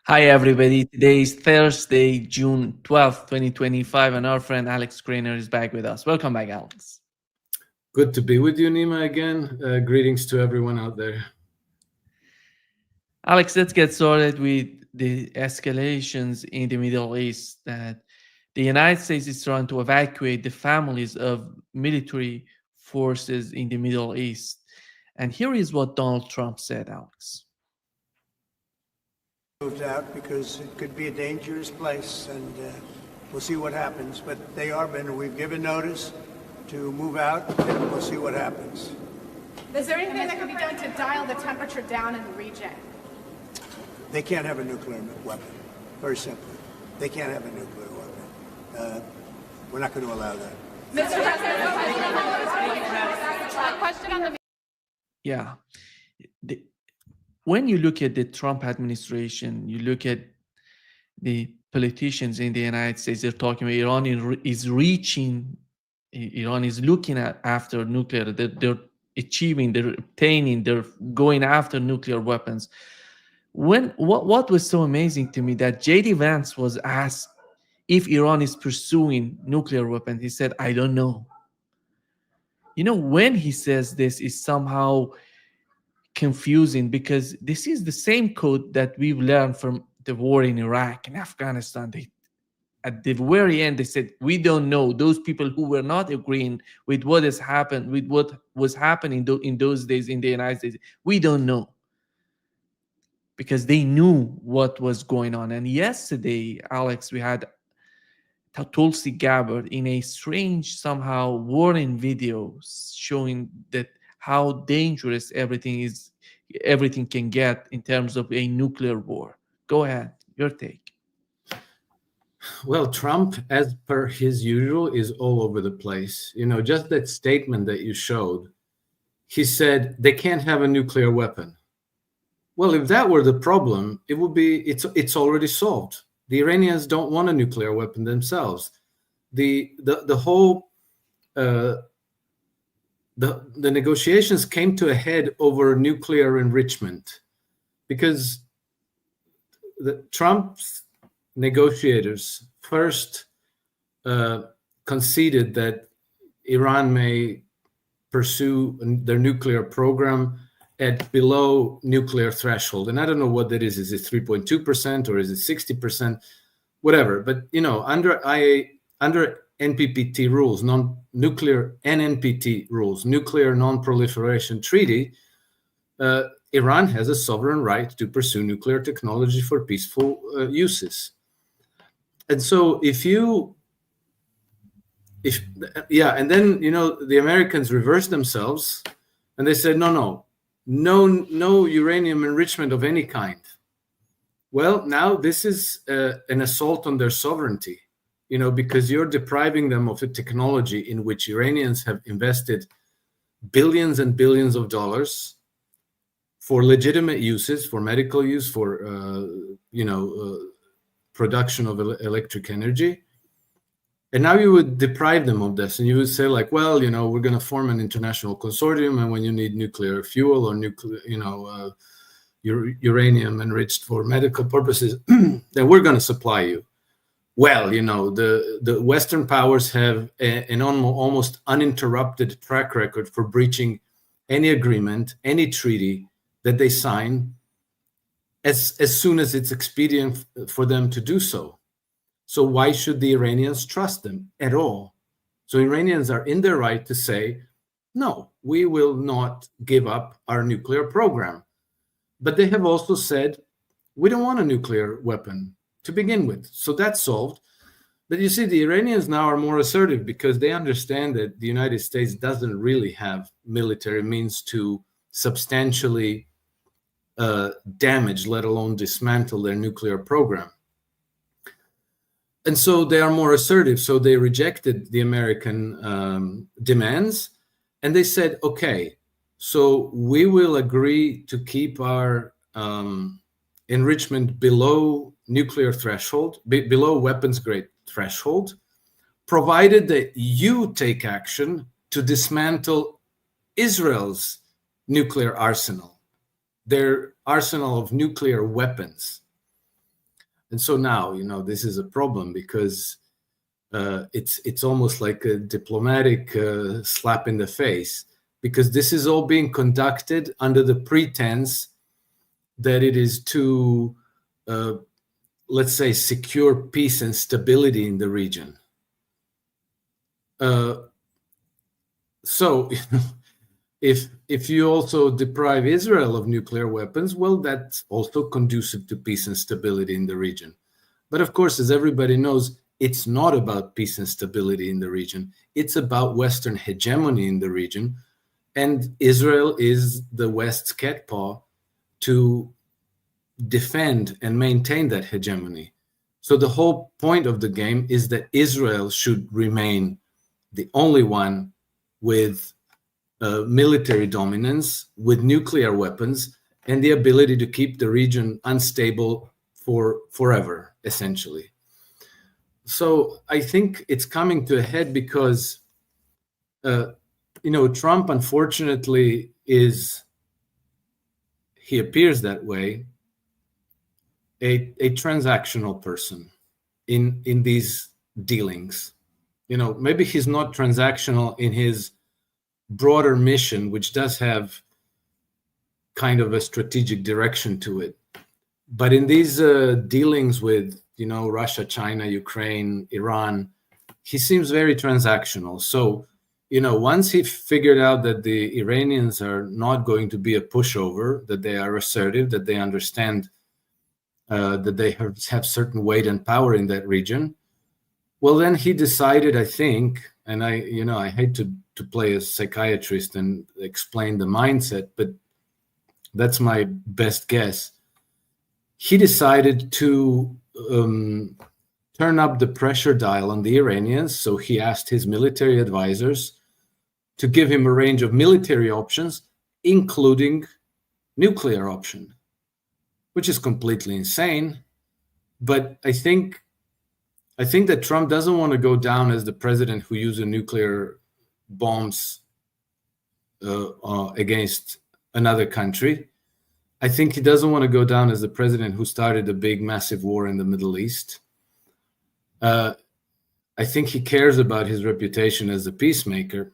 Hi, everybody. Today is Thursday, June 12th, 2025, and our friend Alex Krainer is back with us. Welcome back, Alex. Good to be with you, Nima, again. Greetings to everyone out there. Alex, let's get started with the escalations in the Middle East that the United States is trying to evacuate the families of military forces in the Middle East. And here is what Donald Trump said, Alex. Moved out because it could be a dangerous place, and we'll see what happens. But we've given notice to move out, and we'll see what happens. Is there anything that can be done to dial the temperature down in the region? They can't have a nuclear weapon. Very simply, they can't have a nuclear weapon. We're not going to allow that. Mr. President, question on the. Yeah. When you look at the Trump administration, you look at the politicians in the United States, they're talking about Iran is looking at after nuclear, they're achieving, they're obtaining, they're going after nuclear weapons. What was so amazing to me that J.D. Vance was asked if Iran is pursuing nuclear weapons. He said, I don't know. When he says this is somehow confusing, because this is the same code that we've learned from the war in Iraq and Afghanistan. At the very end, they said, we don't know. Those people who were not agreeing with what has happened, with what was happening in those days in the United States, we don't know. Because they knew what was going on. And yesterday, Alex, we had Tulsi Gabbard in a strange, somehow warning video showing that how dangerous everything can get in terms of a nuclear war. Go ahead, your take. Well, Trump, as per his usual, is all over the place. Just that statement that you showed, he said they can't have a nuclear weapon. Well, if that were the problem, it's already solved. The Iranians don't want a nuclear weapon themselves. The negotiations came to a head over nuclear enrichment because the Trump's negotiators first conceded that Iran may pursue their nuclear program at below nuclear threshold. And I don't know what that is. Is it 3.2% or is it 60%? Whatever. But, under NPT rules, non-nuclear NNPT rules, Nuclear Non-Proliferation Treaty, Iran has a sovereign right to pursue nuclear technology for peaceful uses. And so and then, the Americans reversed themselves and they said, no uranium enrichment of any kind. Well, now this is an assault on their sovereignty, because you're depriving them of a technology in which Iranians have invested billions and billions of dollars for legitimate uses, for medical use, for, production of electric energy. And now you would deprive them of this, and you would say, like, well, we're going to form an international consortium, and when you need nuclear fuel or uranium enriched for medical purposes, then we're going to supply you. Well, the Western powers have an almost uninterrupted track record for breaching any agreement, any treaty that they sign as soon as it's expedient for them to do so. So why should the Iranians trust them at all? So Iranians are in their right to say, no, we will not give up our nuclear program. But they have also said, we don't want a nuclear weapon to begin with. So that's solved. But you see, the Iranians now are more assertive because they understand that the United States doesn't really have military means to substantially damage, let alone dismantle their nuclear program. And so they are more assertive. So they rejected the American demands, and they said, okay, so we will agree to keep our enrichment below nuclear threshold, below weapons grade threshold, provided that you take action to dismantle Israel's nuclear arsenal, their arsenal of nuclear weapons. And so now, this is a problem because it's almost like a diplomatic slap in the face, because this is all being conducted under the pretense that it is to, let's say, secure peace and stability in the region. So if you also deprive Israel of nuclear weapons, well, that's also conducive to peace and stability in the region. But of course, as everybody knows, it's not about peace and stability in the region. It's about Western hegemony in the region. And Israel is the West's cat paw to defend and maintain that hegemony. So the whole point of the game is that Israel should remain the only one with military dominance, with nuclear weapons, and the ability to keep the region unstable for forever, essentially. So I think it's coming to a head because, Trump, unfortunately, he appears that way, a transactional person in these dealings. Maybe he's not transactional in his broader mission, which does have kind of a strategic direction to it. But in these dealings with, Russia, China, Ukraine, Iran, he seems very transactional. So, once he figured out that the Iranians are not going to be a pushover, that they are assertive, that they understand that they have certain weight and power in that region, well, then he decided, I think, and I hate to play a psychiatrist and explain the mindset, but that's my best guess. He decided to turn up the pressure dial on the Iranians. So he asked his military advisors to give him a range of military options, including nuclear option, which is completely insane. But I think that Trump doesn't want to go down as the president who used nuclear bombs against another country. I think he doesn't want to go down as the president who started a big, massive war in the Middle East. I think he cares about his reputation as a peacemaker.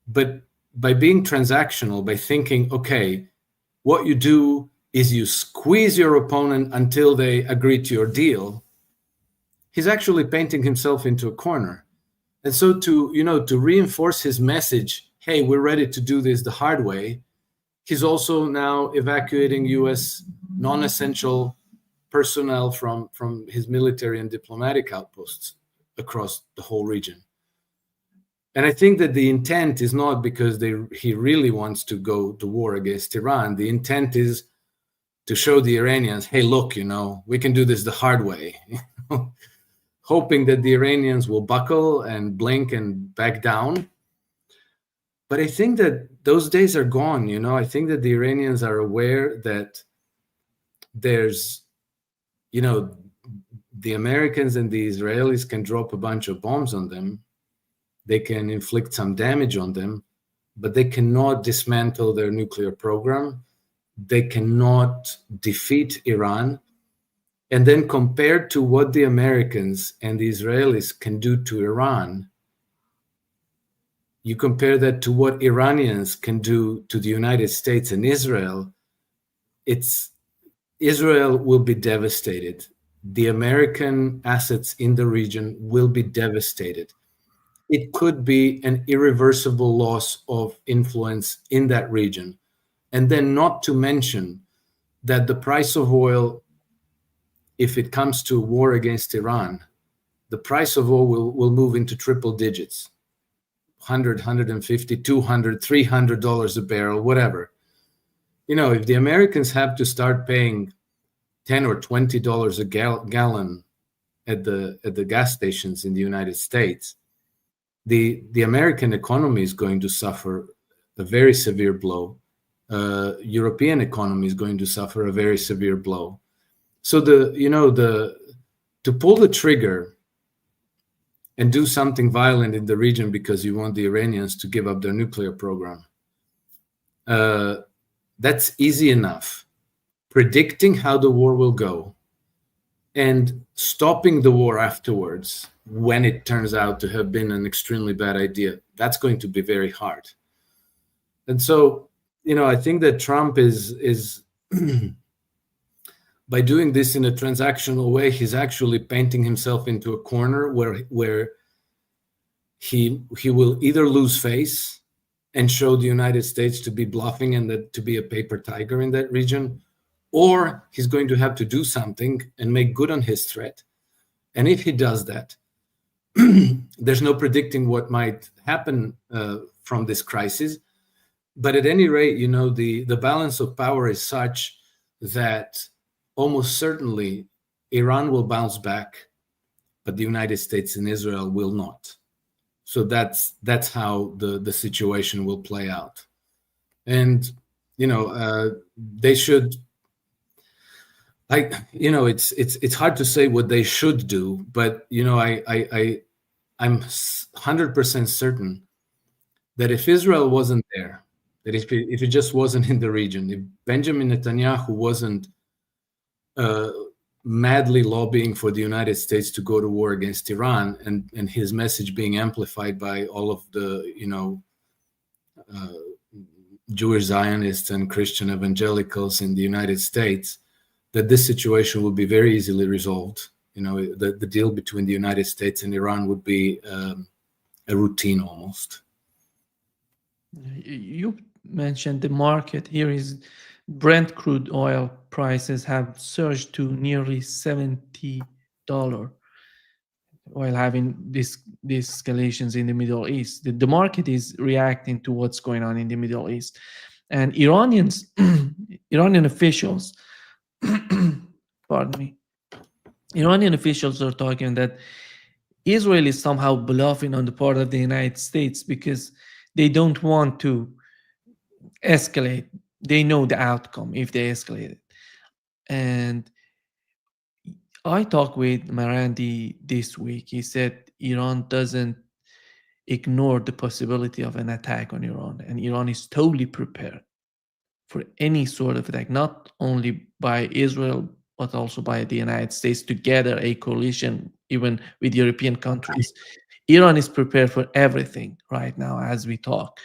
But by being transactional, by thinking, okay, what you do is you squeeze your opponent until they agree to your deal, he's actually painting himself into a corner. And so to reinforce his message, hey, we're ready to do this the hard way, he's also now evacuating U.S. non-essential personnel from his military and diplomatic outposts across the whole region. And I think that the intent is not because he really wants to go to war against Iran. The intent is to show the Iranians, hey, look, we can do this the hard way, hoping that the Iranians will buckle and blink and back down. But I think that those days are gone. I think that the Iranians are aware that there's, the Americans and the Israelis can drop a bunch of bombs on them. They can inflict some damage on them, but they cannot dismantle their nuclear program. They cannot defeat Iran. And then compared to what the Americans and the Israelis can do to Iran, you compare that to what Iranians can do to the United States and Israel, Israel will be devastated. The American assets in the region will be devastated. It could be an irreversible loss of influence in that region. And then not to mention that the price of oil, if it comes to war against Iran, the price of oil will move into triple digits. $100, $150, $200, $300 a barrel, whatever. If the Americans have to start paying $10 or $20 a gallon at the gas stations in the United States, the American economy is going to suffer a very severe blow. European economy is going to suffer a very severe blow. So to pull the trigger and do something violent in the region because you want the Iranians to give up their nuclear program, that's easy enough. Predicting how the war will go and stopping the war afterwards, when it turns out to have been an extremely bad idea, that's going to be very hard. And so, I think that Trump is by doing this in a transactional way, he's actually painting himself into a corner where he will either lose face and show the United States to be bluffing and that to be a paper tiger in that region, or he's going to have to do something and make good on his threat. And if he does that, there's no predicting what might happen from this crisis. But at any rate, the balance of power is such that almost certainly Iran will bounce back, but the United States and Israel will not. So that's how the situation will play out. And, they should, it's hard to say what they should do, but, I'm 100% certain that if Israel wasn't there, that if it just wasn't in the region, if Benjamin Netanyahu wasn't madly lobbying for the United States to go to war against Iran, and his message being amplified by all of the, Jewish Zionists and Christian evangelicals in the United States, that this situation would be very easily resolved. The deal between the United States and Iran would be a routine almost. You mentioned the market. Here is Brent crude oil prices have surged to nearly $70 while having these escalations in the Middle East. The market is reacting to what's going on in the Middle East. And Iranian officials, pardon me, Iranian officials are talking that Israel is somehow bluffing on the part of the United States because they don't want to escalate. They know the outcome if they escalate it. And I talked with Marandi this week. He said Iran doesn't ignore the possibility of an attack on Iran, and Iran is totally prepared for any sort of attack, not only by Israel, but also by the United States, together a coalition, even with European countries. Iran is prepared for everything right now as we talk.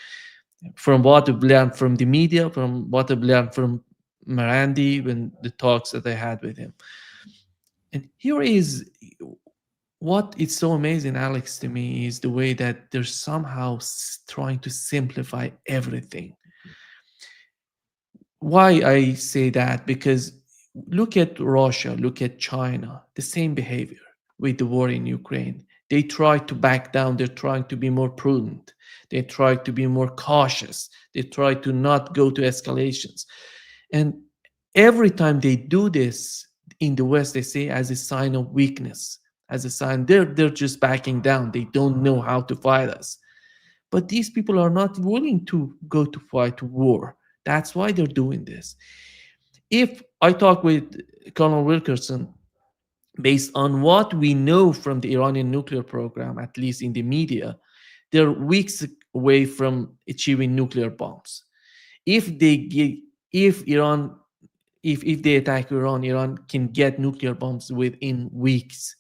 From what we've learned from the media, from what I've learned from Marandi, when the talks that I had with him. And here is what is so amazing, Alex, to me, is the way that they're somehow trying to simplify everything. Why I say that? Because look at Russia, look at China, the same behavior with the war in Ukraine. They try to back down. They're trying to be more prudent. They try to be more cautious. They try to not go to escalations. And every time they do this in the West, they say as a sign of weakness, as a sign they're just backing down. They don't know how to fight us. But these people are not willing to go to fight war. That's why they're doing this. If I talk with Colonel Wilkerson, based on what we know from the Iranian nuclear program, at least in the media, they're weeks away from achieving nuclear bombs. If they attack Iran, Iran can get nuclear bombs within weeks.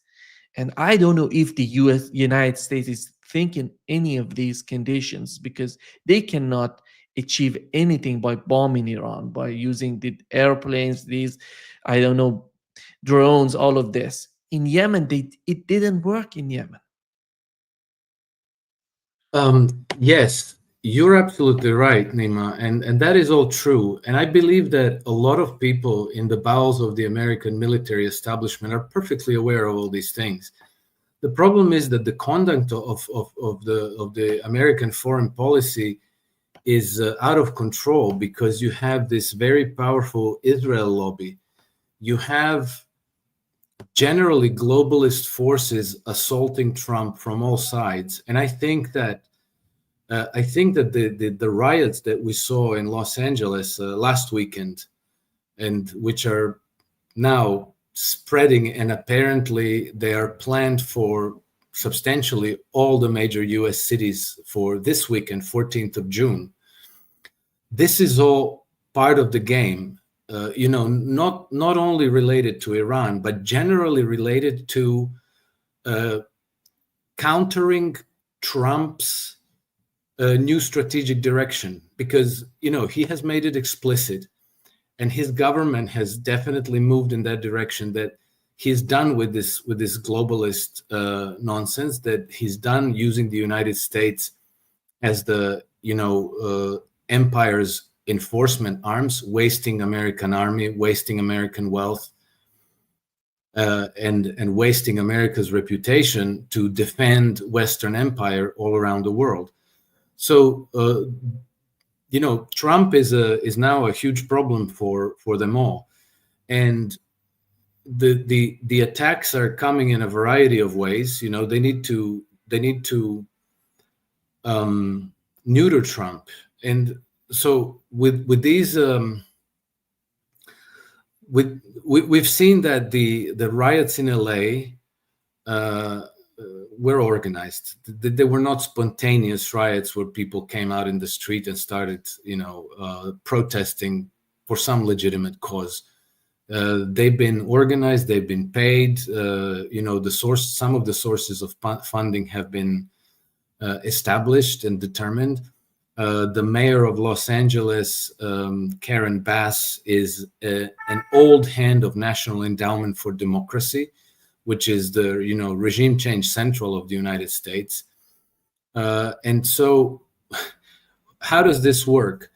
And I don't know if the United States is thinking any of these conditions, because they cannot achieve anything by bombing Iran, by using the airplanes, these, I don't know, drones, all of this. In Yemen, it didn't work in Yemen. Yes, you're absolutely right, Nima, and that is all true. And I believe that a lot of people in the bowels of the American military establishment are perfectly aware of all these things. The problem is that the conduct of the American foreign policy is out of control, because you have this very powerful Israel lobby. You have generally globalist forces assaulting Trump from all sides, and I think that the riots that we saw in Los Angeles last weekend, and which are now spreading, and apparently they are planned for substantially all the major US cities for this weekend, 14th of June. This is all part of the game not only related to Iran, but generally related to countering Trump's new strategic direction, because he has made it explicit, and his government has definitely moved in that direction, that he's done with this globalist nonsense, that he's done using the United States as the empire's enforcement arms, wasting American army, wasting American wealth, and wasting America's reputation to defend Western empire all around the world. So Trump is now a huge problem for them all, and the attacks are coming in a variety of ways. They need to neuter Trump, and so with these we've seen that the riots in LA were organized. They were not spontaneous riots where people came out in the street and started protesting for some legitimate cause. They've been organized, they've been paid. Some of the sources of funding have been established and determined. The mayor of Los Angeles, Karen Bass, is an old hand of National Endowment for Democracy, which is the regime change central of the United States. And so how does this work?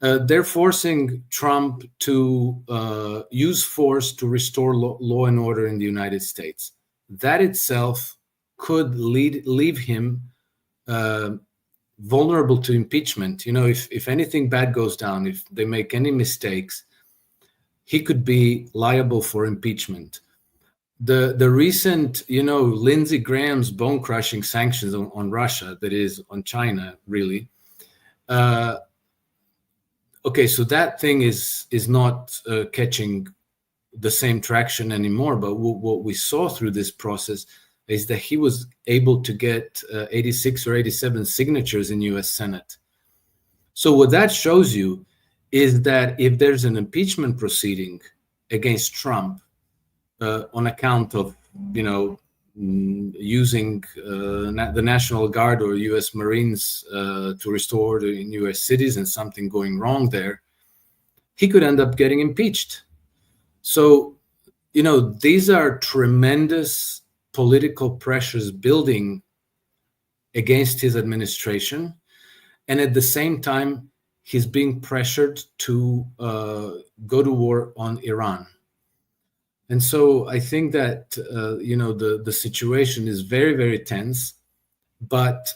They're forcing Trump to use force to restore law and order in the United States. That itself could leave him vulnerable to impeachment. If anything bad goes down, if they make any mistakes, he could be liable for impeachment. The recent, Lindsey Graham's bone-crushing sanctions on Russia, that is on China, really. Okay, so that thing is not catching the same traction anymore. But what we saw through this process is that he was able to get 86 or 87 signatures in U.S. Senate. So what that shows you is that if there's an impeachment proceeding against Trump on account of, using the National Guard or U.S. Marines to restore order in U.S. cities and something going wrong there, he could end up getting impeached. So, these are tremendous political pressures building against his administration. And at the same time, he's being pressured to go to war on Iran. And so I think that, the situation is very, very tense. But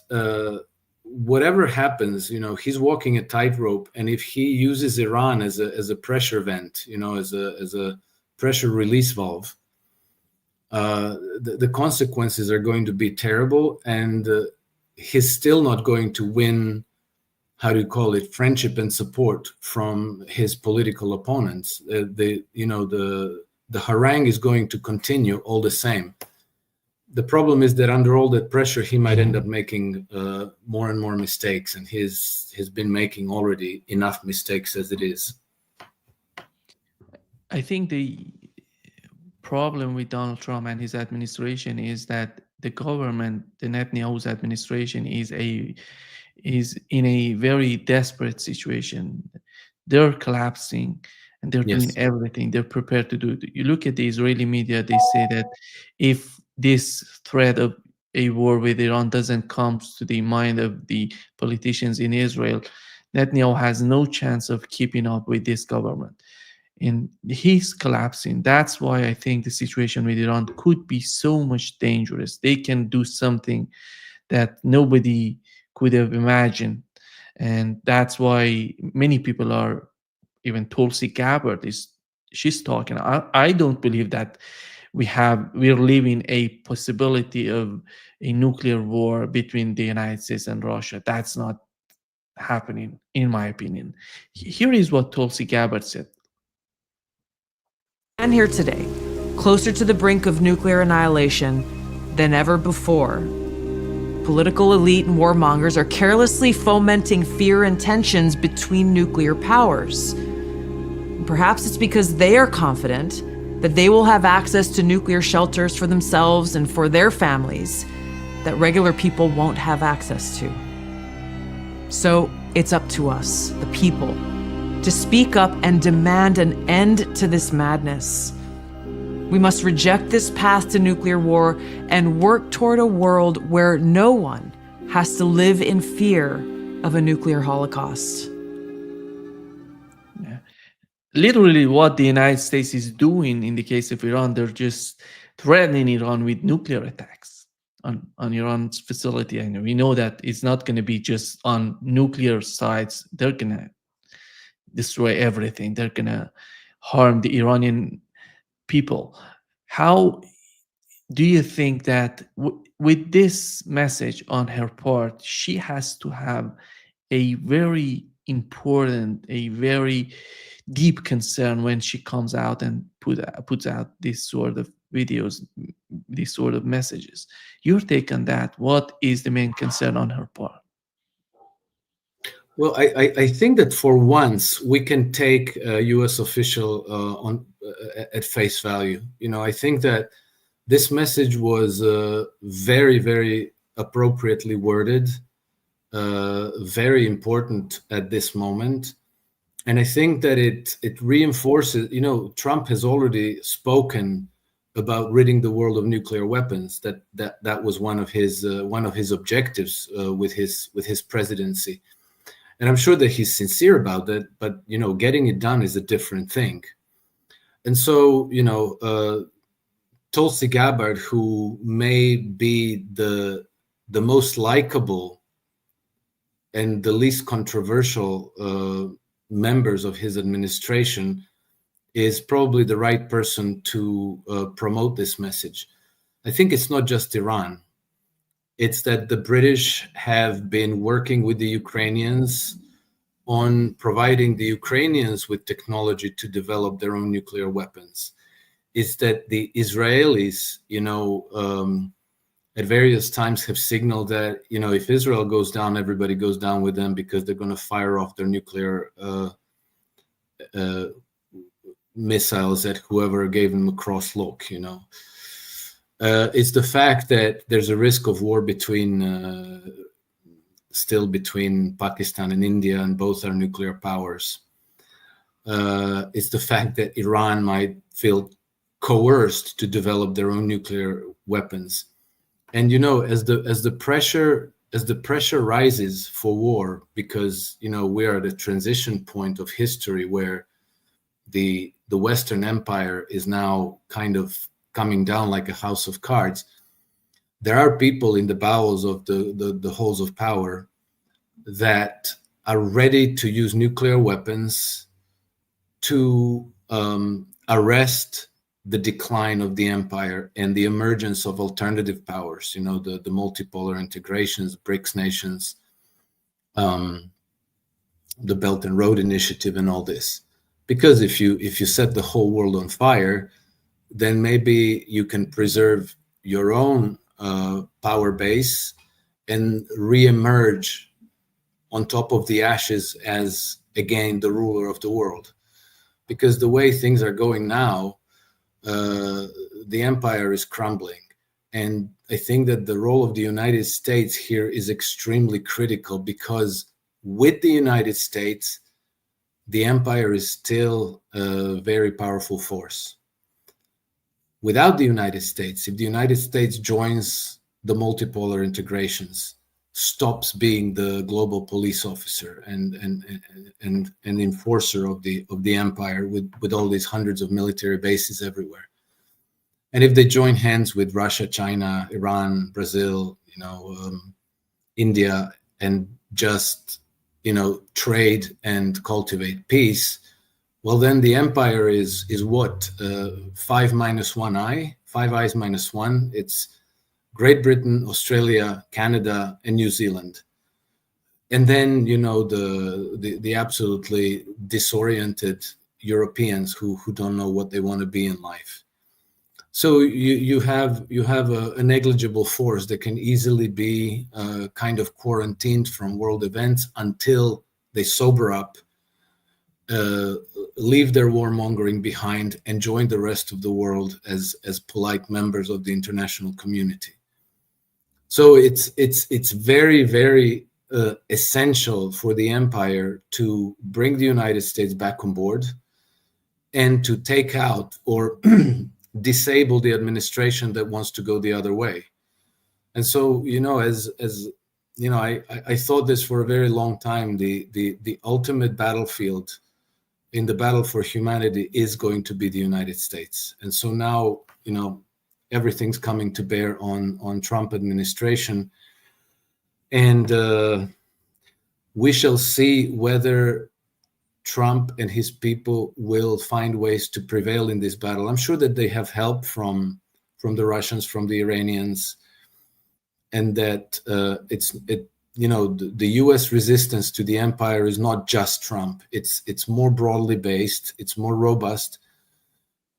whatever happens, he's walking a tightrope. And if he uses Iran as a pressure vent, as a pressure release valve, the consequences are going to be terrible. And he's still not going to win, friendship and support from his political opponents. The harangue is going to continue all the same. The problem is that under all that pressure, he might end up making more and more mistakes, and he's been making already enough mistakes as it is. I think the problem with Donald Trump and his administration is that the government, the Netanyahu's administration, is in a very desperate situation. They're collapsing. And they're doing everything. They're prepared to do it. You look at the Israeli media, they say that if this threat of a war with Iran doesn't come to the mind of the politicians in Israel, Netanyahu has no chance of keeping up with this government. And he's collapsing. That's why I think the situation with Iran could be so much dangerous. They can do something that nobody could have imagined. And that's why many people are, even Tulsi Gabbard she's talking. I don't believe that we're living a possibility of a nuclear war between the United States and Russia. That's not happening, in my opinion. Here is what Tulsi Gabbard said. And here today, closer to the brink of nuclear annihilation than ever before. Political elite and warmongers are carelessly fomenting fear and tensions between nuclear powers. Perhaps it's because they are confident that they will have access to nuclear shelters for themselves and for their families that regular people won't have access to. So it's up to us, the people, to speak up and demand an end to this madness. We must reject this path to nuclear war and work toward a world where no one has to live in fear of a nuclear holocaust. Yeah. Literally, what the United States is doing in the case of Iran, they're just threatening Iran with nuclear attacks on Iran's facility. And we know that it's not going to be just on nuclear sites. They're going to destroy everything. They're going to harm the Iranian people. How do you think that with this message on her part, she has to have a very important, a very deep concern when she comes out and puts out this sort of videos, these sort of messages? Your take on that? What is the main concern on her part? Well, I think that for once we can take a U.S. official at face value. I think that this message was very, very appropriately worded, very important at this moment. And I think that it reinforces, Trump has already spoken about ridding the world of nuclear weapons. That was one of his objectives with his presidency. And I'm sure that he's sincere about that, but getting it done is a different thing. And so, Tulsi Gabbard, who may be the most likable and the least controversial members of his administration, is probably the right person to promote this message. I think it's not just Iran. It's that the British have been working with the Ukrainians on providing the Ukrainians with technology to develop their own nuclear weapons. It's that the Israelis, at various times have signaled that, if Israel goes down, everybody goes down with them because they're going to fire off their nuclear missiles at whoever gave them a cross look, It's the fact that there's a risk of war still between Pakistan and India, and both are nuclear powers. It's the fact that Iran might feel coerced to develop their own nuclear weapons. And as the pressure rises for war, because we are at a transition point of history where the Western Empire is now kind of coming down like a house of cards. There are people in the bowels of the halls of power that are ready to use nuclear weapons to arrest the decline of the empire and the emergence of alternative powers, the multipolar integrations, BRICS nations, the Belt and Road Initiative, and all this. Because if you set the whole world on fire, then maybe you can preserve your own power base and re-emerge on top of the ashes as, again, the ruler of the world. Because the way things are going now, the empire is crumbling. And I think that the role of the United States here is extremely critical, because with the United States, the empire is still a very powerful force. Without the United States, if the United States joins the multipolar integrations, stops being the global police officer and enforcer of the empire with all these hundreds of military bases everywhere, and if they join hands with Russia, China, Iran, Brazil, India, and just trade and cultivate peace, well, then the empire is what? 5 minus 1 eye, 5 eyes minus 1. It's Great Britain, Australia, Canada, and New Zealand. And then, the absolutely disoriented Europeans who don't know what they want to be in life. So you have a negligible force that can easily be kind of quarantined from world events until they sober up, leave their warmongering behind and join the rest of the world as polite members of the international community. So it's very, very essential for the empire to bring the United States back on board and to take out or disable the administration that wants to go the other way. And so, as I thought this for a very long time, the ultimate battlefield in the battle for humanity is going to be the United States. And so now, everything's coming to bear on Trump administration. And we shall see whether Trump and his people will find ways to prevail in this battle. I'm sure that they have help from the Russians, from the Iranians, and that the U.S. resistance to the empire is not just Trump. It's more broadly based. It's more robust,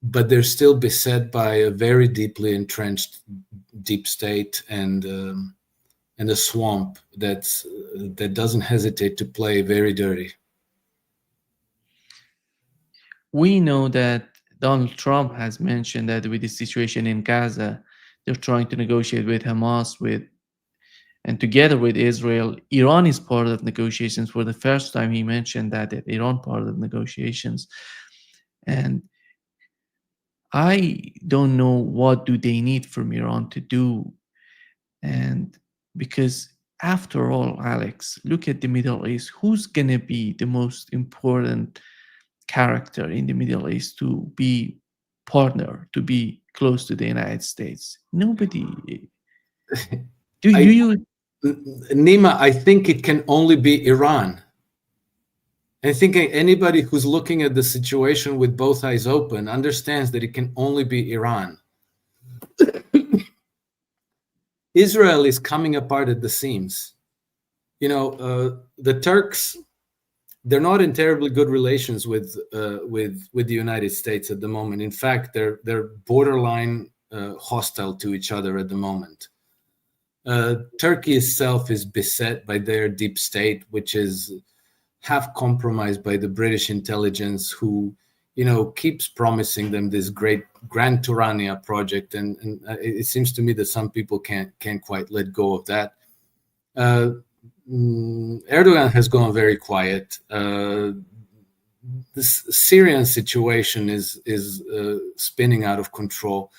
but they're still beset by a very deeply entrenched deep state and a swamp that doesn't hesitate to play very dirty. We know that Donald Trump has mentioned that with the situation in Gaza, they're trying to negotiate with Hamas, and together with Israel. Iran is part of negotiations. For the first time, he mentioned that Iran part of negotiations. And I don't know what do they need from Iran to do. And because after all, Alex, look at the Middle East. Who's going to be the most important character in the Middle East to be partner, to be close to the United States? Nobody. Nima, I think it can only be Iran. I think anybody who's looking at the situation with both eyes open understands that it can only be Iran. Israel is coming apart at the seams. The Turks, they're not in terribly good relations with the United States at the moment. In fact, they're borderline hostile to each other at the moment. Turkey itself is beset by their deep state, which is half compromised by the British intelligence, who, keeps promising them this great Grand Turania project, and it seems to me that some people can't quite let go of that. Erdogan has gone very quiet. This Syrian situation is spinning out of control.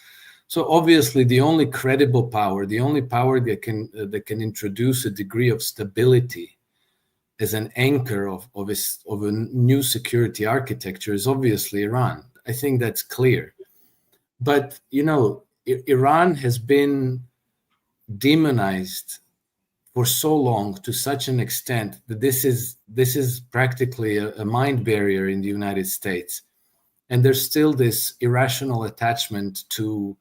So obviously, the only credible power, the only power that can introduce a degree of stability as an anchor of a new security architecture is obviously Iran. I think that's clear. But Iran has been demonized for so long, to such an extent, that this is practically a mind barrier in the United States, and there's still this irrational attachment to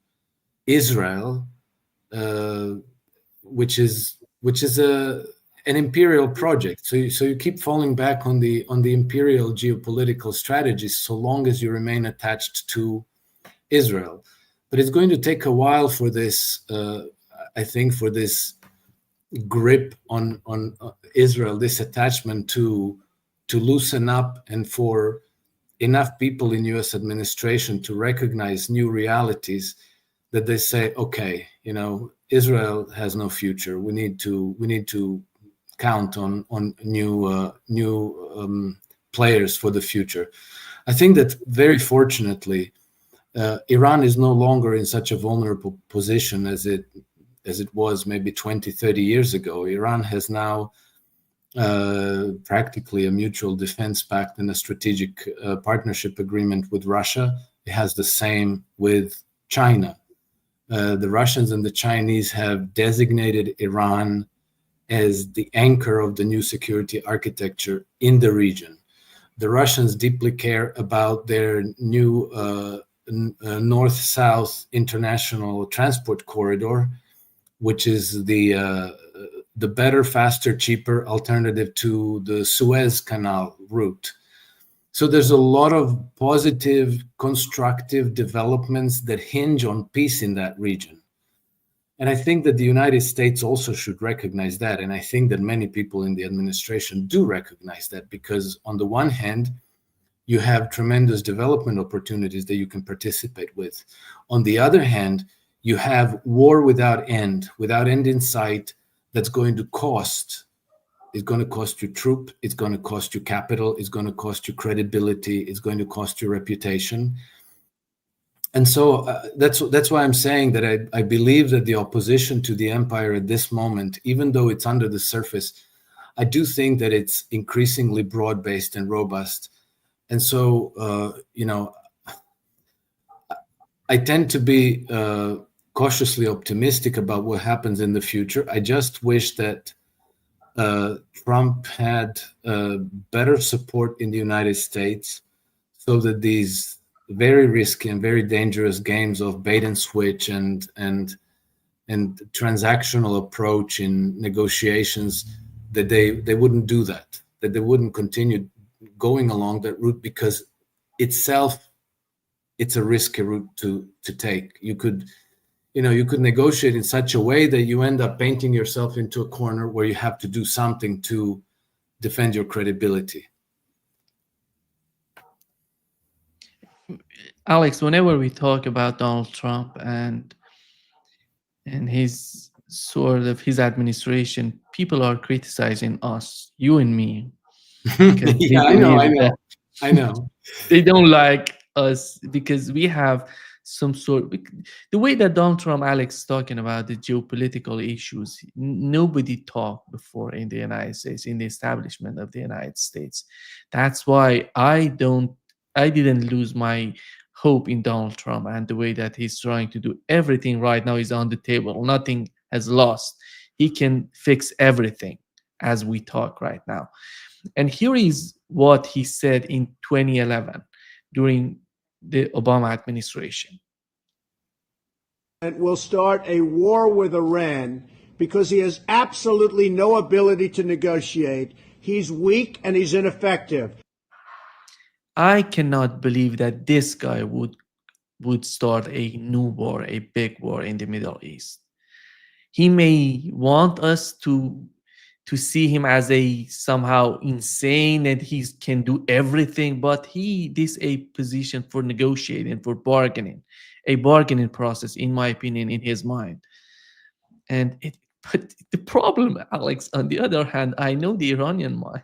Israel, which is an imperial project. So you keep falling back on the imperial geopolitical strategies so long as you remain attached to Israel. But it's going to take a while for this, I think, for this grip on Israel, this attachment to loosen up, and for enough people in U.S. administration to recognize new realities that they say, okay, Israel has no future. We need to count on new players for the future. I think that very fortunately, Iran is no longer in such a vulnerable position as it was maybe 20, 30 years ago. Iran has now practically a mutual defense pact and a strategic partnership agreement with Russia. It has the same with China. The Russians and the Chinese have designated Iran as the anchor of the new security architecture in the region. The Russians deeply care about their new north-south international transport corridor, which is the better, faster, cheaper alternative to the Suez Canal route. So there's a lot of positive, constructive developments that hinge on peace in that region. And I think that the United States also should recognize that. And I think that many people in the administration do recognize that, because on the one hand, you have tremendous development opportunities that you can participate with. On the other hand, you have war without end in sight, that's going to cost. It's going to cost you troop, it's going to cost you capital, it's going to cost you credibility, it's going to cost you reputation. And so that's why I'm saying that I believe that the opposition to the empire at this moment, even though it's under the surface, I do think that it's increasingly broad-based and robust. And so, I tend to be cautiously optimistic about what happens in the future. I just wish that Trump had better support in the United States, so that these very risky and very dangerous games of bait and switch and transactional approach in negotiations, that they wouldn't do that they wouldn't continue going along that route, because itself it's a risky route to take. You could negotiate in such a way that you end up painting yourself into a corner where you have to do something to defend your credibility. Alex, whenever we talk about Donald Trump and his his administration, people are criticizing us, you and me. Yeah, I know. They don't like us because we have the way that Donald Trump, Alex, is talking about the geopolitical issues, nobody talked before in the United States, in the establishment of the United States. That's why I didn't lose my hope in Donald Trump, and the way that he's trying to do everything right now is on the table. Nothing has lost. He can fix everything as we talk right now. And here is what he said in 2011 during the Obama administration. And will start a war with Iran because he has absolutely no ability to negotiate. He's weak and he's ineffective. I cannot believe that this guy would start a new war, a big war in the Middle East. He may want us to see him as a somehow insane and he can do everything, but this a position for negotiating, for bargaining, a bargaining process, in my opinion, in his mind. But the problem, Alex, on the other hand, I know the Iranian mind.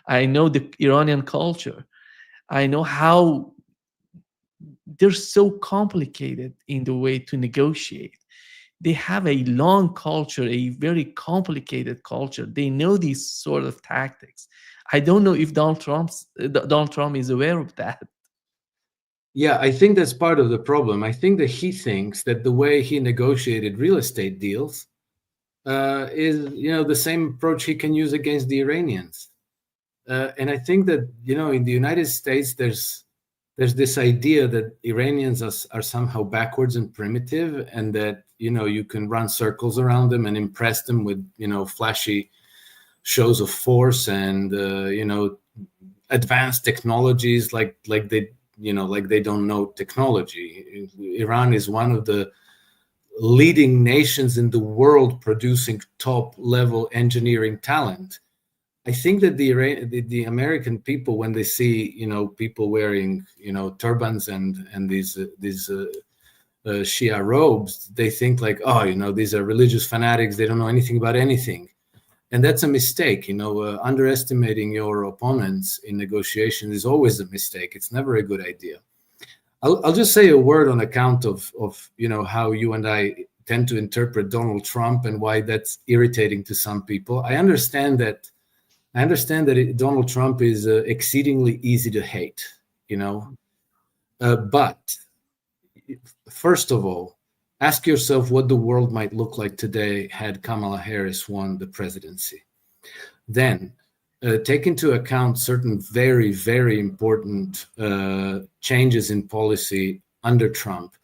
I know the Iranian culture. I know how they're so complicated in the way to negotiate. They have a long culture, a very complicated culture. They know these sort of tactics. I don't know if Donald Trump is aware of that. Yeah, I think that's part of the problem. I think that he thinks that the way he negotiated real estate deals is, the same approach he can use against the Iranians. And I think that, in the United States, there's this idea that Iranians are somehow backwards and primitive, and that, you can run circles around them and impress them with, flashy shows of force and, advanced technologies like they don't know technology. Iran is one of the leading nations in the world producing top level engineering talent. I think that the American people, when they see people wearing turbans and these Shia robes, they think like, these are religious fanatics. They don't know anything about anything, and that's a mistake. Underestimating your opponents in negotiations is always a mistake. It's never a good idea. I'll just say a word on account of how you and I tend to interpret Donald Trump and why that's irritating to some people. I understand that Donald Trump is exceedingly easy to hate, but first of all, ask yourself what the world might look like today had Kamala Harris won the presidency. Then take into account certain very, very important changes in policy under Trump.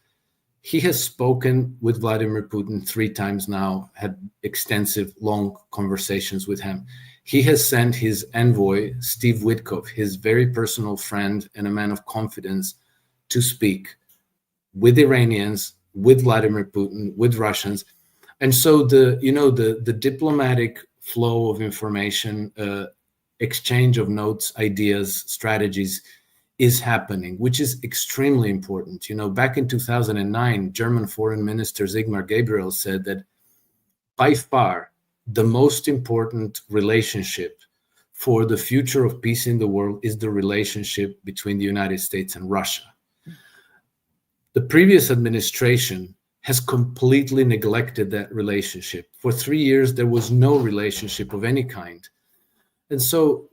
He has spoken with Vladimir Putin 3 times now, had extensive, long conversations with him. He has sent his envoy, Steve Witkoff, his very personal friend and a man of confidence, to speak with Iranians, with Vladimir Putin, with Russians. And so the diplomatic flow of information, exchange of notes, ideas, strategies is happening, which is extremely important. Back in 2009, German Foreign Minister Sigmar Gabriel said that by far the most important relationship for the future of peace in the world is the relationship between the United States and Russia. The previous administration has completely neglected that relationship. For 3 years, there was no relationship of any kind. And so,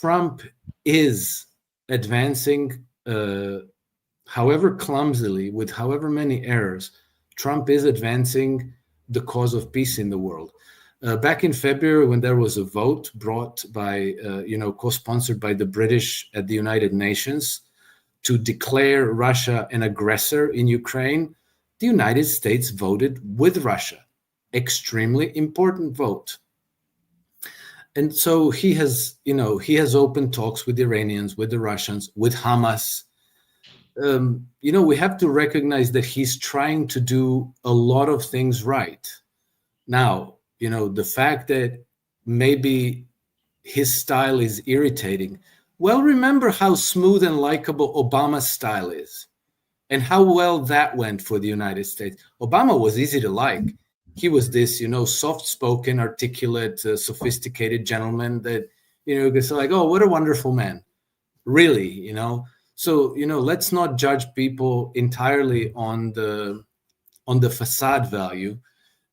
Trump is advancing, however clumsily, with however many errors, Trump is advancing the cause of peace in the world. Back in February, when there was a vote brought by, co-sponsored by the British at the United Nations to declare Russia an aggressor in Ukraine, the United States voted with Russia. Extremely important vote. And so he has opened talks with the Iranians, with the Russians, with Hamas. We have to recognize that he's trying to do a lot of things right. Now, the fact that maybe his style is irritating. Well, remember how smooth and likable Obama's style is and how well that went for the United States. Obama was easy to like. He was this, soft-spoken, articulate, sophisticated gentleman that, it's like, oh, what a wonderful man. Really, So, let's not judge people entirely on the facade value,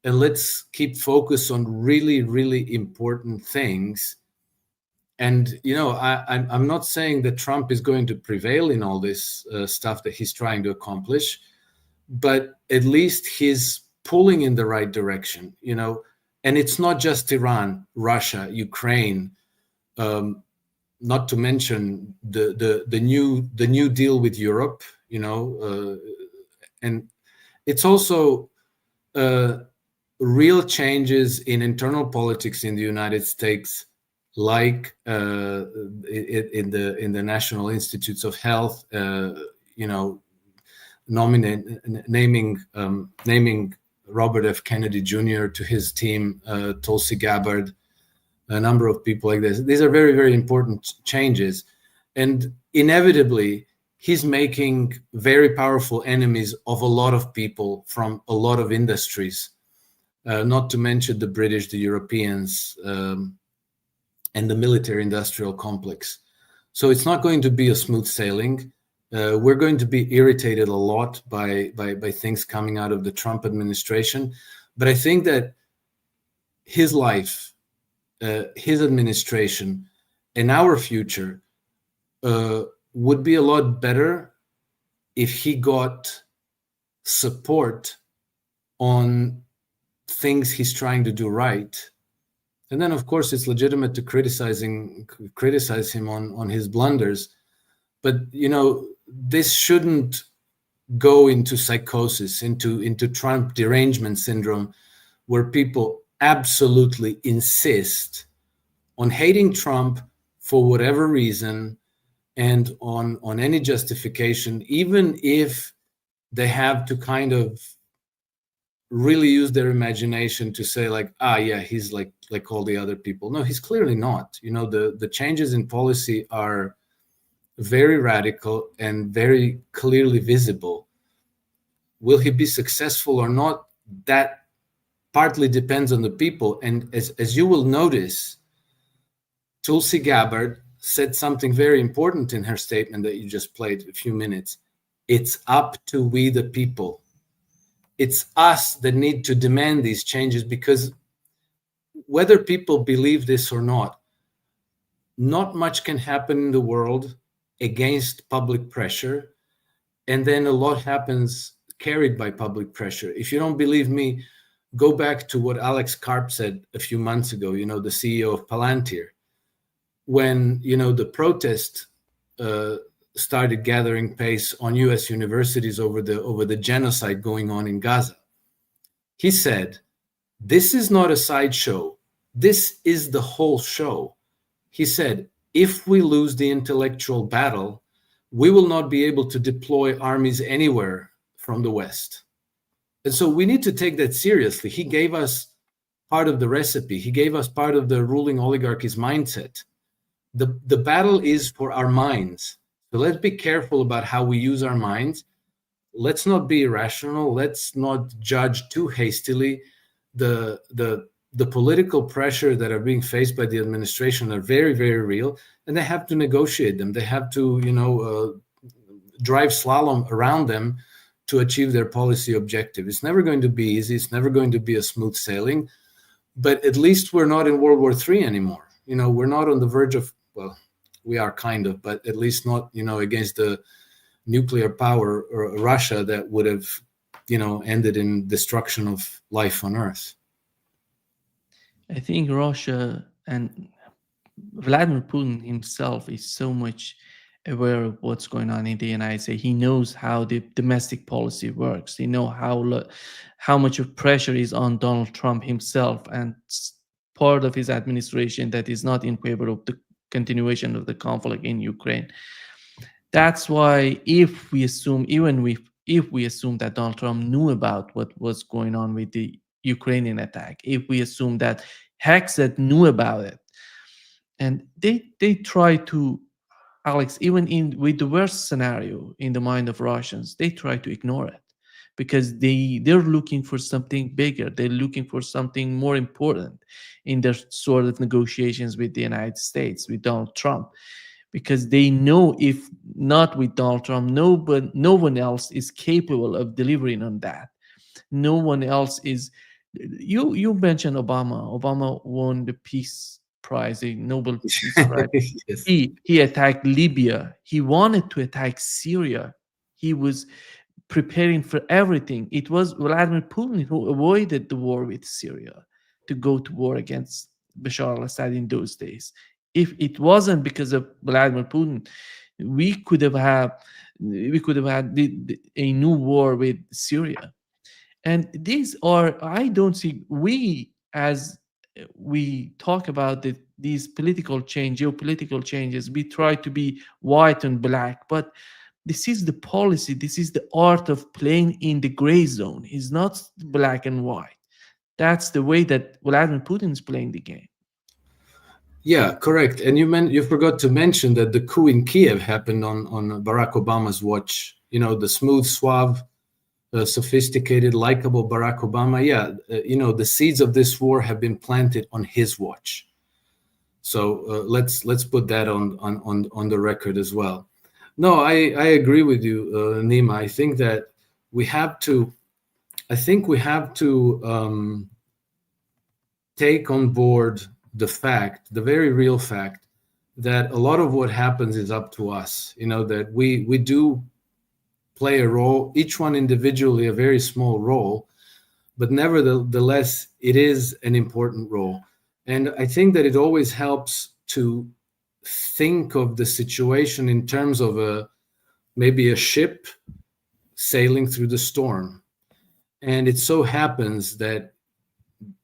and let's keep focus on really, really important things. And, I'm not saying that Trump is going to prevail in all this stuff that he's trying to accomplish, but at least he's pulling in the right direction, and it's not just Iran, Russia, Ukraine, not to mention the new deal with Europe, and it's also real changes in internal politics in the United States, like in the National Institutes of Health, naming Robert F. Kennedy Jr. to his team, Tulsi Gabbard, a number of people like this. These are very, very important changes. And inevitably, he's making very powerful enemies of a lot of people from a lot of industries, not to mention the British, the Europeans, and the military-industrial complex. So it's not going to be a smooth sailing. We're going to be irritated a lot by things coming out of the Trump administration. But I think that his life, his administration, and our future would be a lot better if he got support on things he's trying to do right. And then, of course, it's legitimate to criticize him on his blunders. But, this shouldn't go into psychosis, into Trump derangement syndrome, where people absolutely insist on hating Trump for whatever reason and on any justification, even if they have to kind of really use their imagination to say like, yeah, he's like all the other people. No, he's clearly not. The changes in policy are very radical and very clearly visible. Will he be successful or not? That partly depends on the people. And as you will notice, Tulsi Gabbard said something very important in her statement that you just played a few minutes. It's up to we the people. It's us that need to demand these changes, because whether people believe this or not much can happen in the world against public pressure, and then a lot happens carried by public pressure. If you don't believe me, go back to what Alex Karp said a few months ago, the CEO of Palantir, when the protest started gathering pace on US universities over the genocide going on in Gaza. He said, this is not a sideshow, this is the whole show. He said, if we lose the intellectual battle, we will not be able to deploy armies anywhere from the West. And so we need to take that seriously. He gave us part of the recipe. He gave us part of the ruling oligarchy's mindset. The battle is for our minds. So let's be careful about how we use our minds. Let's not be irrational. Let's not judge too hastily. The political pressure that are being faced by the administration are very, very real, and they have to negotiate them. They have to, drive slalom around them to achieve their policy objective. It's never going to be easy. It's never going to be a smooth sailing, but at least we're not in World War III anymore. We're not on the verge of, well, we are kind of, but at least not, against the nuclear power or Russia that would have, ended in destruction of life on Earth. I think Russia and Vladimir Putin himself is so much aware of what's going on in the United States. He knows how the domestic policy works. He knows how much of pressure is on Donald Trump himself and part of his administration that is not in favor of the continuation of the conflict in Ukraine. That's why if we assume that Donald Trump knew about what was going on with the Ukrainian attack, if we assume that Hexet knew about it, and they try to, Alex, even with the worst scenario in the mind of Russians, they try to ignore it because they're looking for something bigger. They're looking for something more important in their sort of negotiations with the United States, with Donald Trump, because they know if not with Donald Trump, no one else is capable of delivering on that. No one else is. You mentioned Obama. Obama won the Peace Prize, the Nobel Peace Prize. Yes. He attacked Libya. He wanted to attack Syria. He was preparing for everything. It was Vladimir Putin who avoided the war with Syria to go to war against Bashar al-Assad in those days. If it wasn't because of Vladimir Putin, we could have had a new war with Syria. And these are, I don't see, as we talk about these geopolitical changes, we try to be white and black, but this is the policy, this is the art of playing in the gray zone. It's not black and white. That's the way that Vladimir Putin is playing the game. Yeah, correct. And you forgot to mention that the coup in Kiev happened on Barack Obama's watch. The smooth, suave, sophisticated, likable Barack Obama. Yeah, the seeds of this war have been planted on his watch. So let's put that on the record as well. No, I agree with you, Nima. I think that we have to take on board the very real fact that a lot of what happens is up to us. That we do play a role, each one individually a very small role, but nevertheless, it is an important role. And I think that it always helps to think of the situation in terms of maybe a ship sailing through the storm. And it so happens that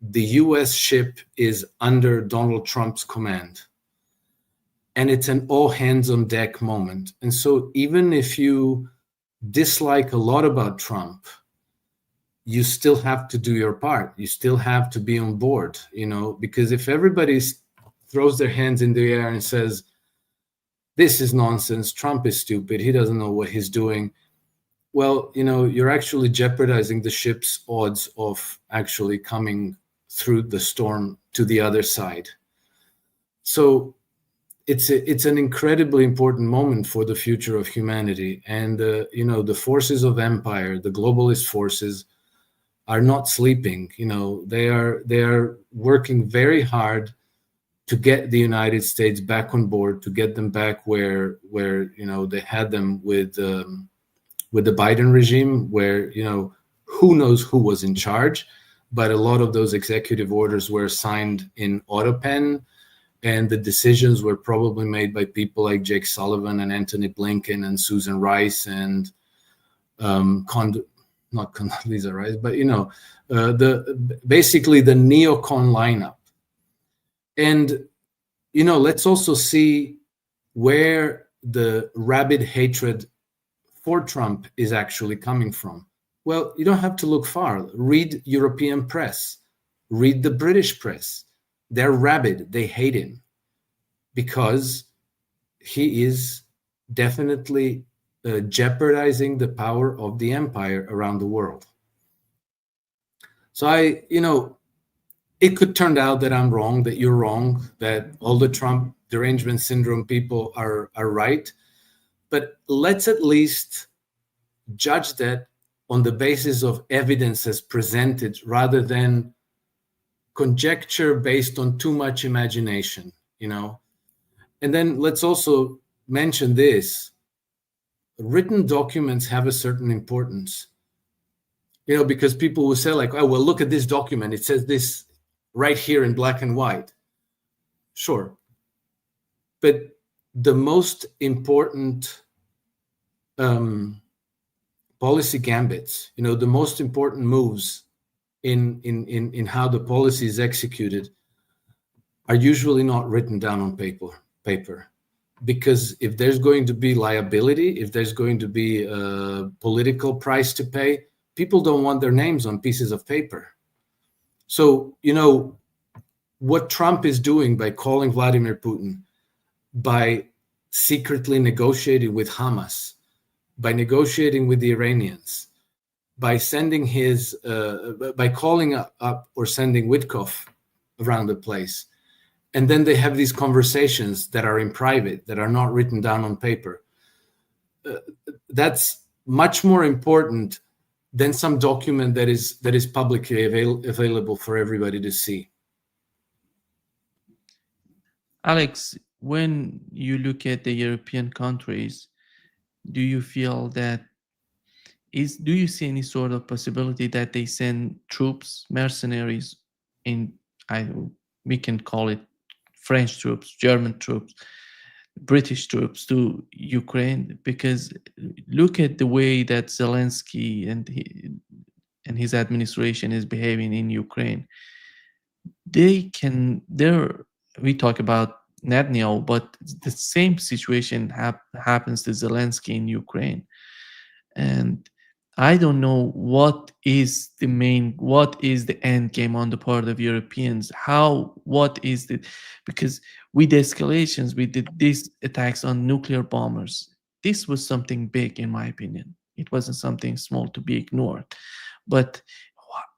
the US ship is under Donald Trump's command. And it's an all hands on deck moment. And so even if you dislike a lot about Trump, you still have to do your part. You still have to be on board, because if everybody throws their hands in the air and says, this is nonsense, Trump is stupid, he doesn't know what he's doing, well, you're actually jeopardizing the ship's odds of actually coming through the storm to the other side. So it's an incredibly important moment for the future of humanity. And, the forces of empire, the globalist forces, are not sleeping. They are working very hard to get the United States back on board, to get them back where they had them with the Biden regime, where who knows who was in charge, but a lot of those executive orders were signed in autopen, and the decisions were probably made by people like Jake Sullivan and Anthony Blinken and Susan Rice and not Condoleezza Rice, but basically the neocon lineup. And let's also see where the rabid hatred for Trump is actually coming from. Well, you don't have to look far. Read European press, read the British press. They're rabid. They hate him because he is definitely jeopardizing the power of the empire around the world. So it could turn out that I'm wrong, that you're wrong, that all the Trump derangement syndrome people are right. But let's at least judge that on the basis of evidence as presented rather than conjecture based on too much imagination, And then let's also mention this. Written documents have a certain importance, because people will say like, oh, well, look at this document. It says this right here in black and white. Sure. But the most important policy gambits, the most important moves in how the policy is executed are usually not written down on paper. Because if there's going to be liability, if there's going to be a political price to pay, people don't want their names on pieces of paper. So, what Trump is doing by calling Vladimir Putin, by secretly negotiating with Hamas, by negotiating with the Iranians, by sending by calling up or sending Witkoff around the place. And then they have these conversations that are in private, that are not written down on paper. That's much more important than some document that is publicly available for everybody to see. Alex, when you look at the European countries, do you feel that do you see any sort of possibility that they send troops, mercenaries we can call it French troops, German troops, British troops to Ukraine? Because look at the way that Zelensky and his administration is behaving in Ukraine. We talk about Netanyahu, but the same situation happens to Zelensky in Ukraine. And I don't know what is the end game on the part of Europeans. Because with the escalations, we did these attacks on nuclear bombers. This was something big, in my opinion. It wasn't something small to be ignored. But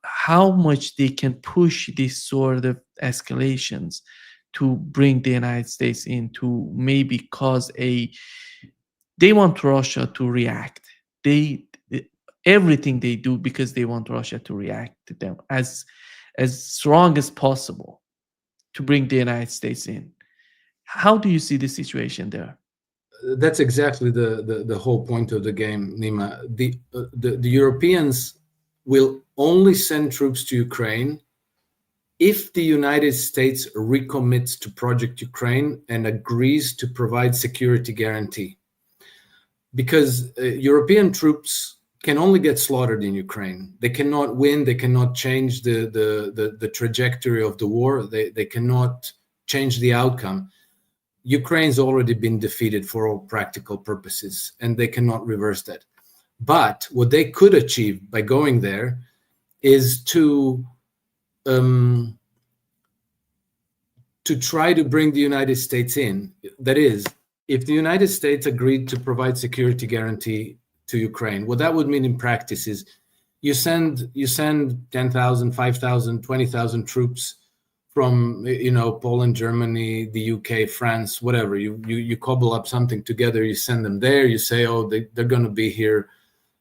how much they can push these sort of escalations to bring the United States in, to maybe cause they want Russia to react. Everything they do because they want Russia to react to them as strong as possible to bring the United States in. How do you see the situation there? That's exactly the whole point of the game, Nima. The Europeans will only send troops to Ukraine if the United States recommits to Project Ukraine and agrees to provide security guarantee. Because European troops can only get slaughtered in Ukraine. They cannot win. They cannot change the trajectory of the war. They cannot change the outcome. Ukraine's already been defeated for all practical purposes, and they cannot reverse that. But what they could achieve by going there is to try to bring the United States in. That is, if the United States agreed to provide security guarantee to Ukraine, what that would mean in practice is you send 10,000, 5,000, 20,000 troops from Poland, Germany, the UK, France, whatever. You cobble up something together. You send them there. You say, oh, they're going to be here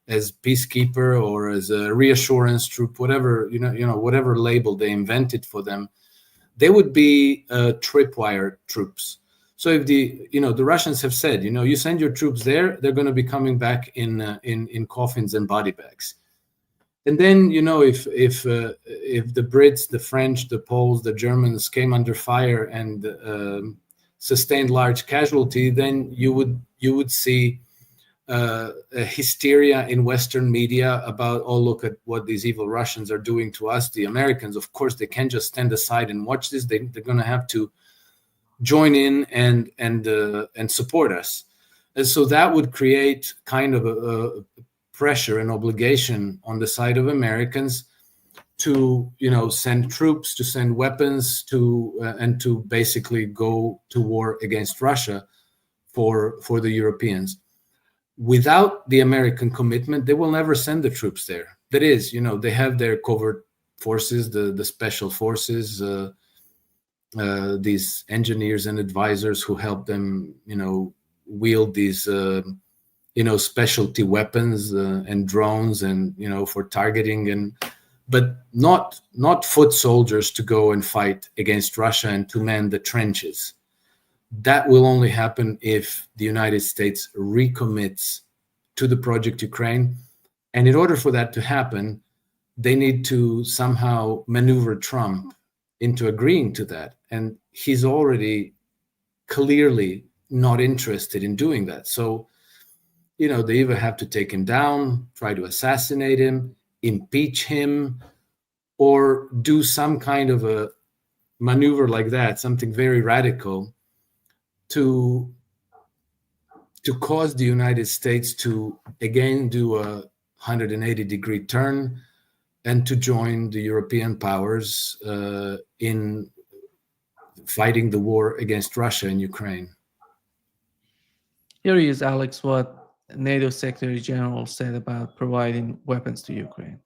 as peacekeeper or as a reassurance troop, whatever whatever label they invented for them. They would be tripwire troops. So if the Russians have said, you send your troops there, they're going to be coming back in coffins and body bags. And then, if the Brits, the French, the Poles, the Germans came under fire and sustained large casualty, then you would see a hysteria in Western media about, oh, look at what these evil Russians are doing to us. The Americans, of course, they can't just stand aside and watch this. They're going to have to join in and support us. And so that would create kind of a pressure and obligation on the side of Americans to send troops, to send weapons, and to basically go to war against Russia for the Europeans. Without the American commitment, they will never send the troops there. That is, they have their covert forces, the special forces, these engineers and advisors who help them, wield these, specialty weapons and drones and, for targeting, but not foot soldiers to go and fight against Russia and to man the trenches. That will only happen if the United States recommits to the project Ukraine. And in order for that to happen, they need to somehow maneuver Trump into agreeing to that. And he's already clearly not interested in doing that. So, they either have to take him down, try to assassinate him, impeach him, or do some kind of a maneuver like that, something very radical, to cause the United States to again do a 180-degree turn and to join the European powers in fighting the war against Russia in Ukraine. Here is, Alex, what NATO Secretary General said about providing weapons to Ukraine.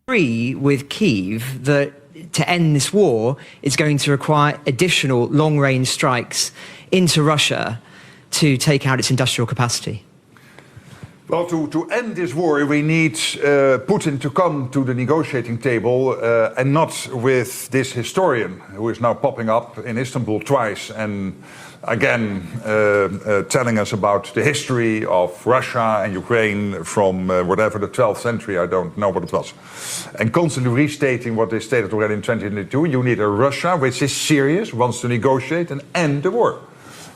Agree with Kyiv that to end this war, it's going to require additional long-range strikes into Russia to take out its industrial capacity? Well, to end this war, we need Putin to come to the negotiating table and not with this historian who is now popping up in Istanbul twice and again telling us about the history of Russia and Ukraine from whatever, the 12th century, I don't know what it was. And constantly restating what they stated already in 2022, you need a Russia which is serious, wants to negotiate and end the war.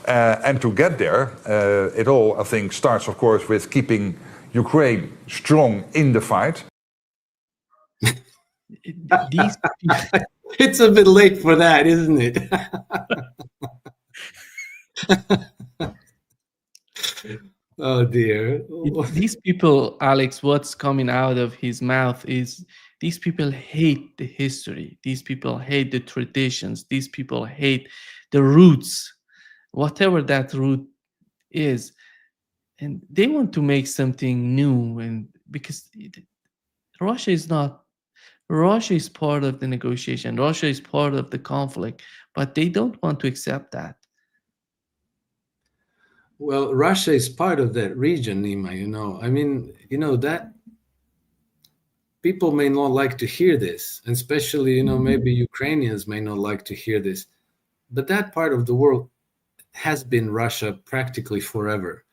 And to get there, it all, I think, starts, of course, with keeping Ukraine strong in the fight. It's a bit late for that, isn't it? Oh, dear. These people, Alex, what's coming out of his mouth is these people hate the history. These people hate the traditions. These people hate the roots, whatever that root is. And they want to make something new. And because Russia is part of the negotiation. Russia is part of the conflict, but they don't want to accept that. Well, Russia is part of that region, Nima, I mean, that people may not like to hear this, and especially, maybe Ukrainians may not like to hear this, but that part of the world has been Russia practically forever.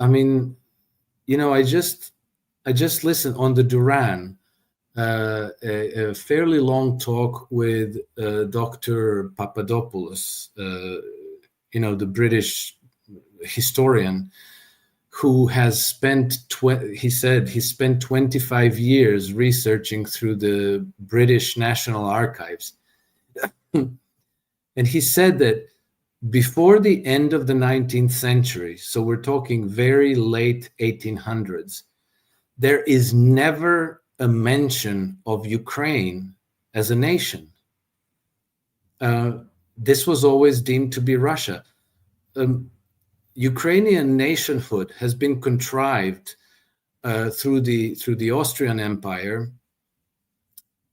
I mean, I just listened on the Duran, a fairly long talk with Dr. Papadopoulos, the British historian who has spent, he said he spent 25 years researching through the British National Archives. And he said that before the end of the 19th century, so we're talking very late 1800s, there is never a mention of Ukraine as a nation. This was always deemed to be Russia. Ukrainian nationhood has been contrived through the Austrian Empire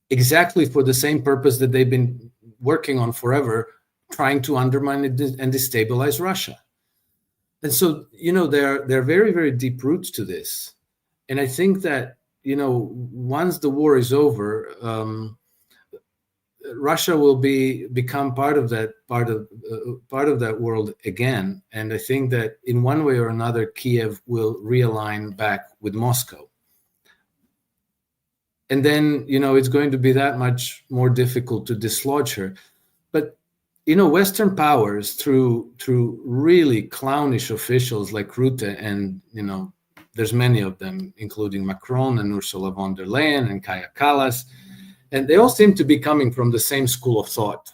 exactly for the same purpose that they've been working on forever, trying to undermine and destabilize Russia. And so, there are very, very deep roots to this. And I think that, once the war is over, Russia will become part of that world again. And I think that in one way or another, Kiev will realign back with Moscow. And then, it's going to be that much more difficult to dislodge her. But, Western powers through really clownish officials like Rutte and, there's many of them, including Macron and Ursula von der Leyen and Kaja Kallas. And they all seem to be coming from the same school of thought,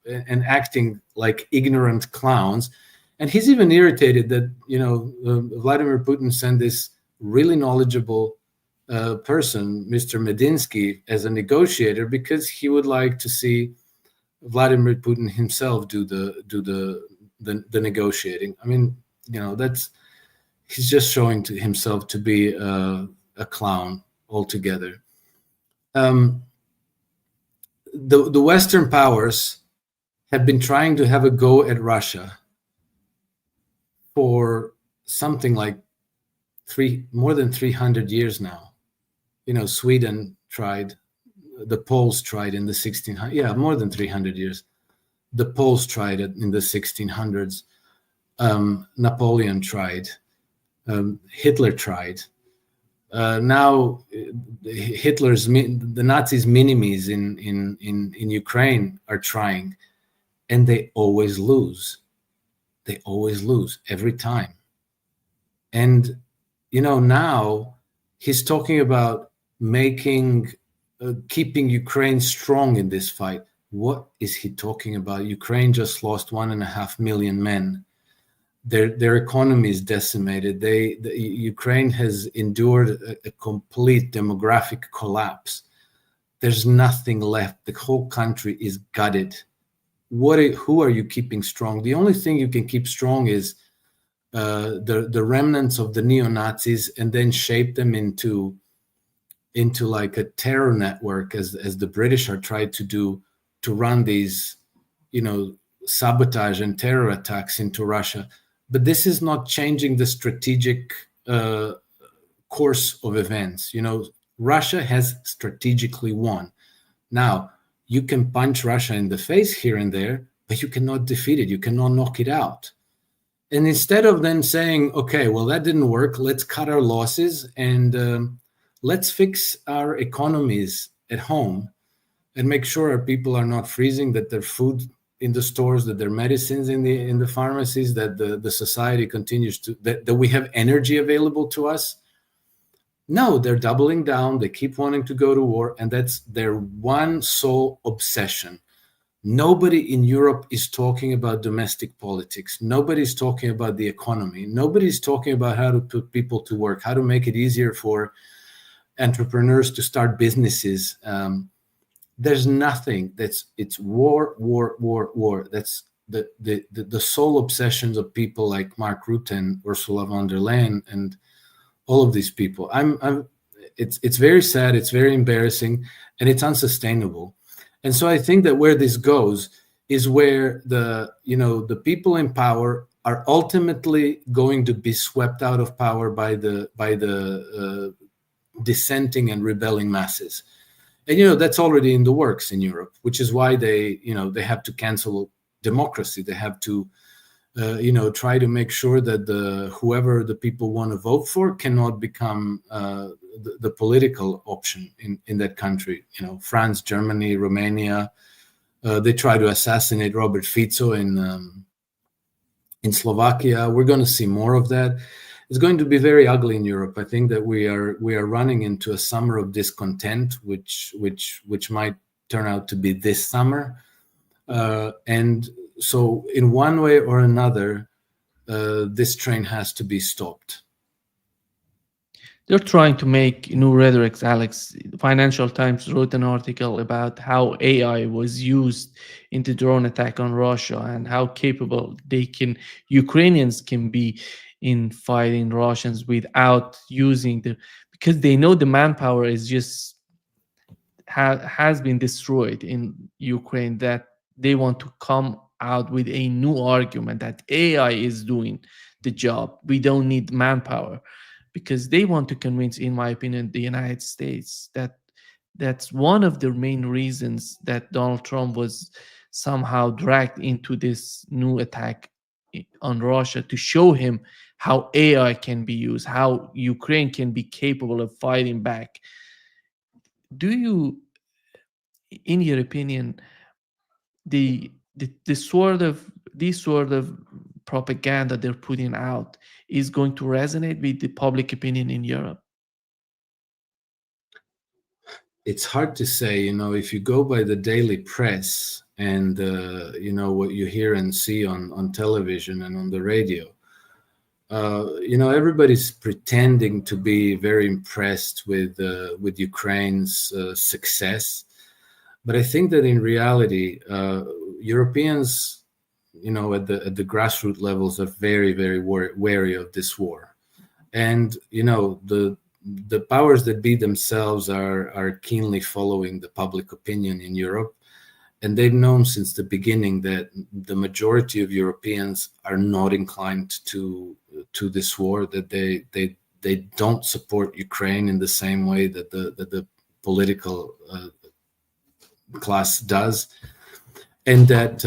and acting like ignorant clowns. And he's even irritated that, Vladimir Putin sent this really knowledgeable person, Mr. Medinsky, as a negotiator, because he would like to see Vladimir Putin himself do the negotiating. I mean, he's just showing to himself to be a clown altogether. The Western powers have been trying to have a go at Russia for something like more than 300 years now. Sweden tried, the Poles tried in the 1600s. Yeah, more than 300 years. The Poles tried it in the 1600s. Napoleon tried. Hitler tried. Now, the Nazis' minimes in Ukraine are trying, and they always lose. They always lose every time. And now he's talking about keeping Ukraine strong in this fight. What is he talking about? Ukraine just lost 1.5 million men. Their economy is decimated. Ukraine has endured a complete demographic collapse. There's nothing left. The whole country is gutted. Who are you keeping strong? The only thing you can keep strong is the remnants of the neo-Nazis, and then shape them into like a terror network, as the British are trying to do, to run these, sabotage and terror attacks into Russia. But this is not changing the strategic course of events. Russia has strategically won. Now, you can punch Russia in the face here and there, but you cannot defeat it. You cannot knock it out. And instead of then saying, okay, well, that didn't work, let's cut our losses and let's fix our economies at home and make sure our people are not freezing, that their food in the stores, that their medicines in the pharmacies, that the society continues to, that we have energy available to us. No, they're doubling down. They keep wanting to go to war, and that's their one sole obsession. Nobody in Europe is talking about domestic politics. Nobody's talking about the economy. Nobody's talking about how to put people to work, how to make it easier for entrepreneurs to start businesses. There's nothing. It's war, war, war, war. That's the sole obsessions of people like Mark Rutte and Ursula von der Leyen and all of these people. It's very sad. It's very embarrassing, and it's unsustainable. And so I think that where this goes is where the people in power are ultimately going to be swept out of power by the dissenting and rebelling masses. And that's already in the works in Europe, which is why they have to cancel democracy. They have to try to make sure that whoever the people want to vote for cannot become the political option in that country. France, Germany, Romania, they try to assassinate Robert Fico in Slovakia. We're going to see more of that. It's going to be very ugly in Europe. I think that we are running into a summer of discontent, which might turn out to be this summer. And so in one way or another, this train has to be stopped. They're trying to make new rhetorics, Alex. Financial Times wrote an article about how AI was used in the drone attack on Russia and how capable Ukrainians can be in fighting Russians without using because they know the manpower is just has been destroyed in Ukraine, that they want to come out with a new argument that AI is doing the job. We don't need manpower, because they want to convince, in my opinion, the United States that's one of the main reasons that Donald Trump was somehow dragged into this new attack on Russia, to show him how AI can be used, how Ukraine can be capable of fighting back. Do you, in your opinion, this sort of propaganda they're putting out is going to resonate with the public opinion in Europe? It's hard to say. If you go by the daily press and what you hear and see on television and on the radio, everybody's pretending to be very impressed with Ukraine's success. But I think that in reality, Europeans, at the grassroots levels, are very, very wary of this war. And the powers that be themselves are keenly following the public opinion in Europe, and they've known since the beginning that the majority of Europeans are not inclined to this war, that they don't support Ukraine in the same way that the political class does, and that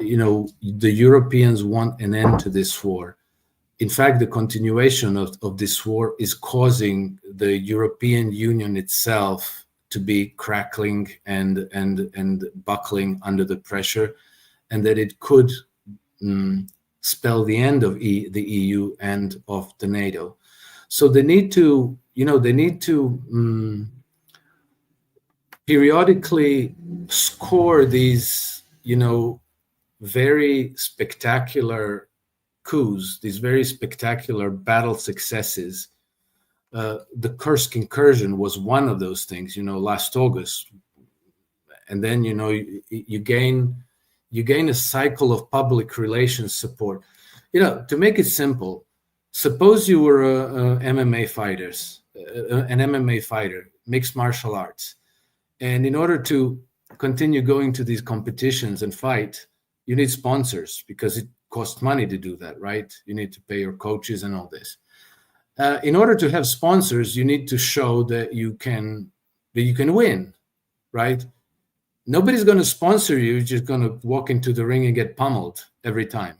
the Europeans want an end to this war. In fact, the continuation of this war is causing the European Union itself to be crackling and buckling under the pressure, and that it could spell the end of the EU and of the NATO. So they need to, periodically score these, very spectacular coups, these very spectacular battle successes. The Kursk incursion was one of those things, last August. And then, you gain a cycle of public relations support. To make it simple, suppose you were an MMA fighter, mixed martial arts. And in order to continue going to these competitions and fight, you need sponsors, because it costs money to do that, right? You need to pay your coaches and all this. In order to have sponsors, you need to show that you can win, right? Nobody's going to sponsor you. You're just going to walk into the ring and get pummeled every time.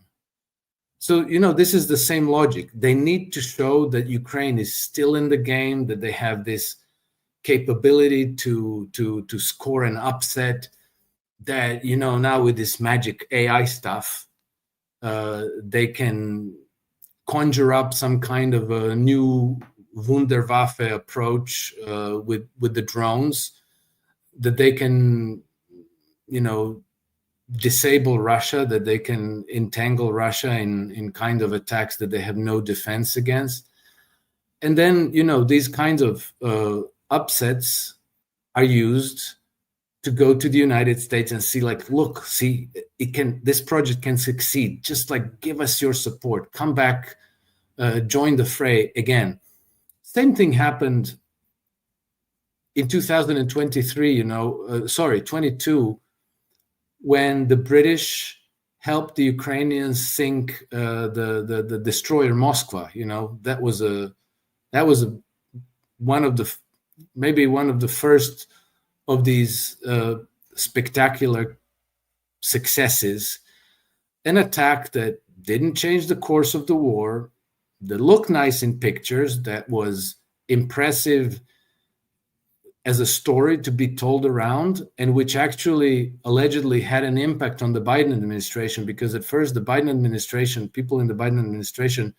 So, this is the same logic. They need to show that Ukraine is still in the game, that they have this capability to score an upset, that, now with this magic AI stuff, they can conjure up some kind of a new Wunderwaffe approach with the drones, that they can, disable Russia, that they can entangle Russia in kind of attacks that they have no defense against. And then, these kinds of upsets are used to go to the United States and see, look, this project can succeed. Just give us your support. Come back, join the fray again. Same thing happened in 2023, 22, when the British helped the Ukrainians sink the destroyer Moskva. That was one of the first of these spectacular successes, an attack that didn't change the course of the war, that looked nice in pictures, that was impressive as a story to be told around, and which actually allegedly had an impact on the Biden administration, because at first the Biden administration, people in the Biden administration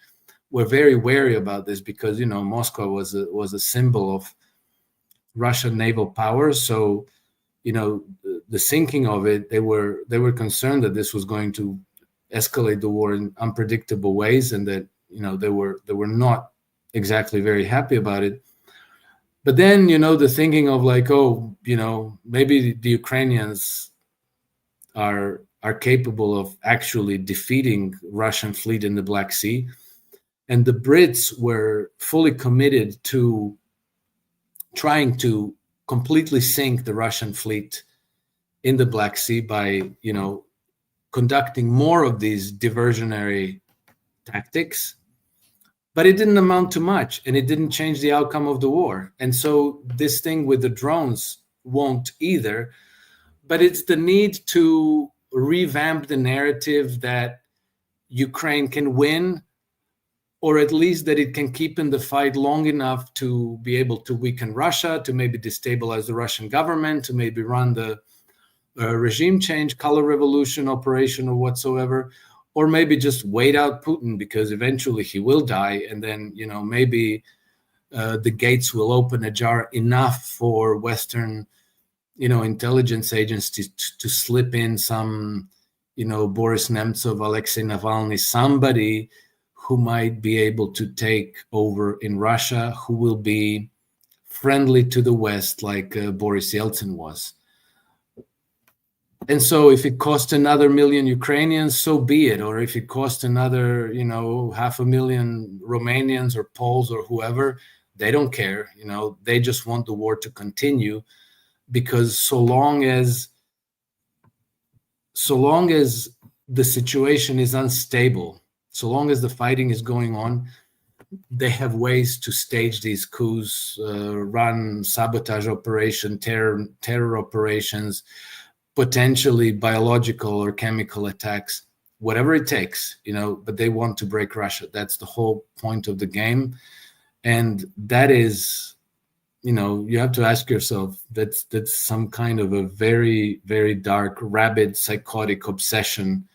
were very wary about this, because, Moscow was a symbol of Russian naval power. So, the sinking of it, they were concerned that this was going to escalate the war in unpredictable ways, and that, they were not exactly very happy about it. But then, the thinking of maybe the Ukrainians are capable of actually defeating Russian fleet in the Black Sea. And the Brits were fully committed to trying to completely sink the Russian fleet in the Black Sea by, conducting more of these diversionary tactics. But it didn't amount to much, and it didn't change the outcome of the war. And so this thing with the drones won't either. But it's the need to revamp the narrative that Ukraine can win, or at least that it can keep in the fight long enough to be able to weaken Russia, to maybe destabilize the Russian government, to maybe run the regime change, color revolution operation or whatsoever, or maybe just wait out Putin, because eventually he will die, and then, maybe the gates will open ajar enough for Western, intelligence agencies to slip in some, Boris Nemtsov, Alexei Navalny, somebody who might be able to take over in Russia, who will be friendly to the West like Boris Yeltsin was. And so if it costs another million Ukrainians, so be it. Or if it costs another, 500,000 Romanians or Poles or whoever, they don't care. They just want the war to continue, because so long as the situation is unstable, so long as the fighting is going on, they have ways to stage these coups, run sabotage operation, terror operations, potentially biological or chemical attacks, whatever it takes, but they want to break Russia. That's the whole point of the game. And that is, you have to ask yourself, that's some kind of a very, very dark, rabid, psychotic obsession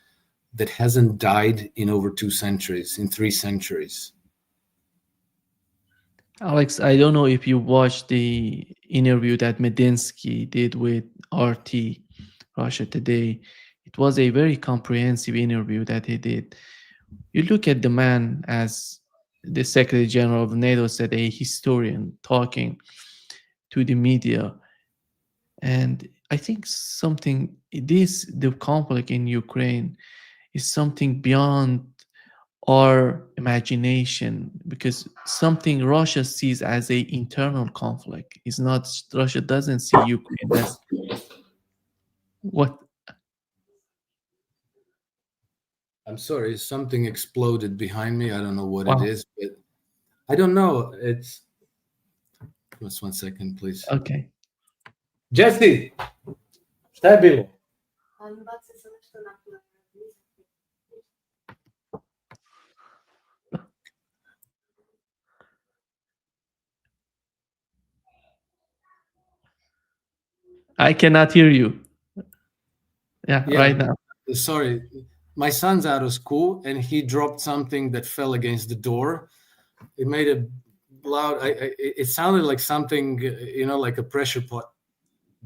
that hasn't died in over 2 centuries, in 3 centuries. Alex, I don't know if you watched the interview that Medinsky did with RT, Russia Today. It was a very comprehensive interview that he did. You look at the man, as the Secretary General of NATO said, a historian talking to the media. And I think the conflict in Ukraine is something beyond our imagination, because something Russia sees as an internal conflict. It's not, Russia doesn't see Ukraine as what. I'm sorry, something exploded behind me. I don't know what Wow. it is, but I don't know. It's just 1 second, please. Okay. Jesse, stai bilo? I cannot hear you. Yeah, right now. Sorry, my son's out of school and he dropped something that fell against the door. It made a loud. It sounded like something, like a pressure pot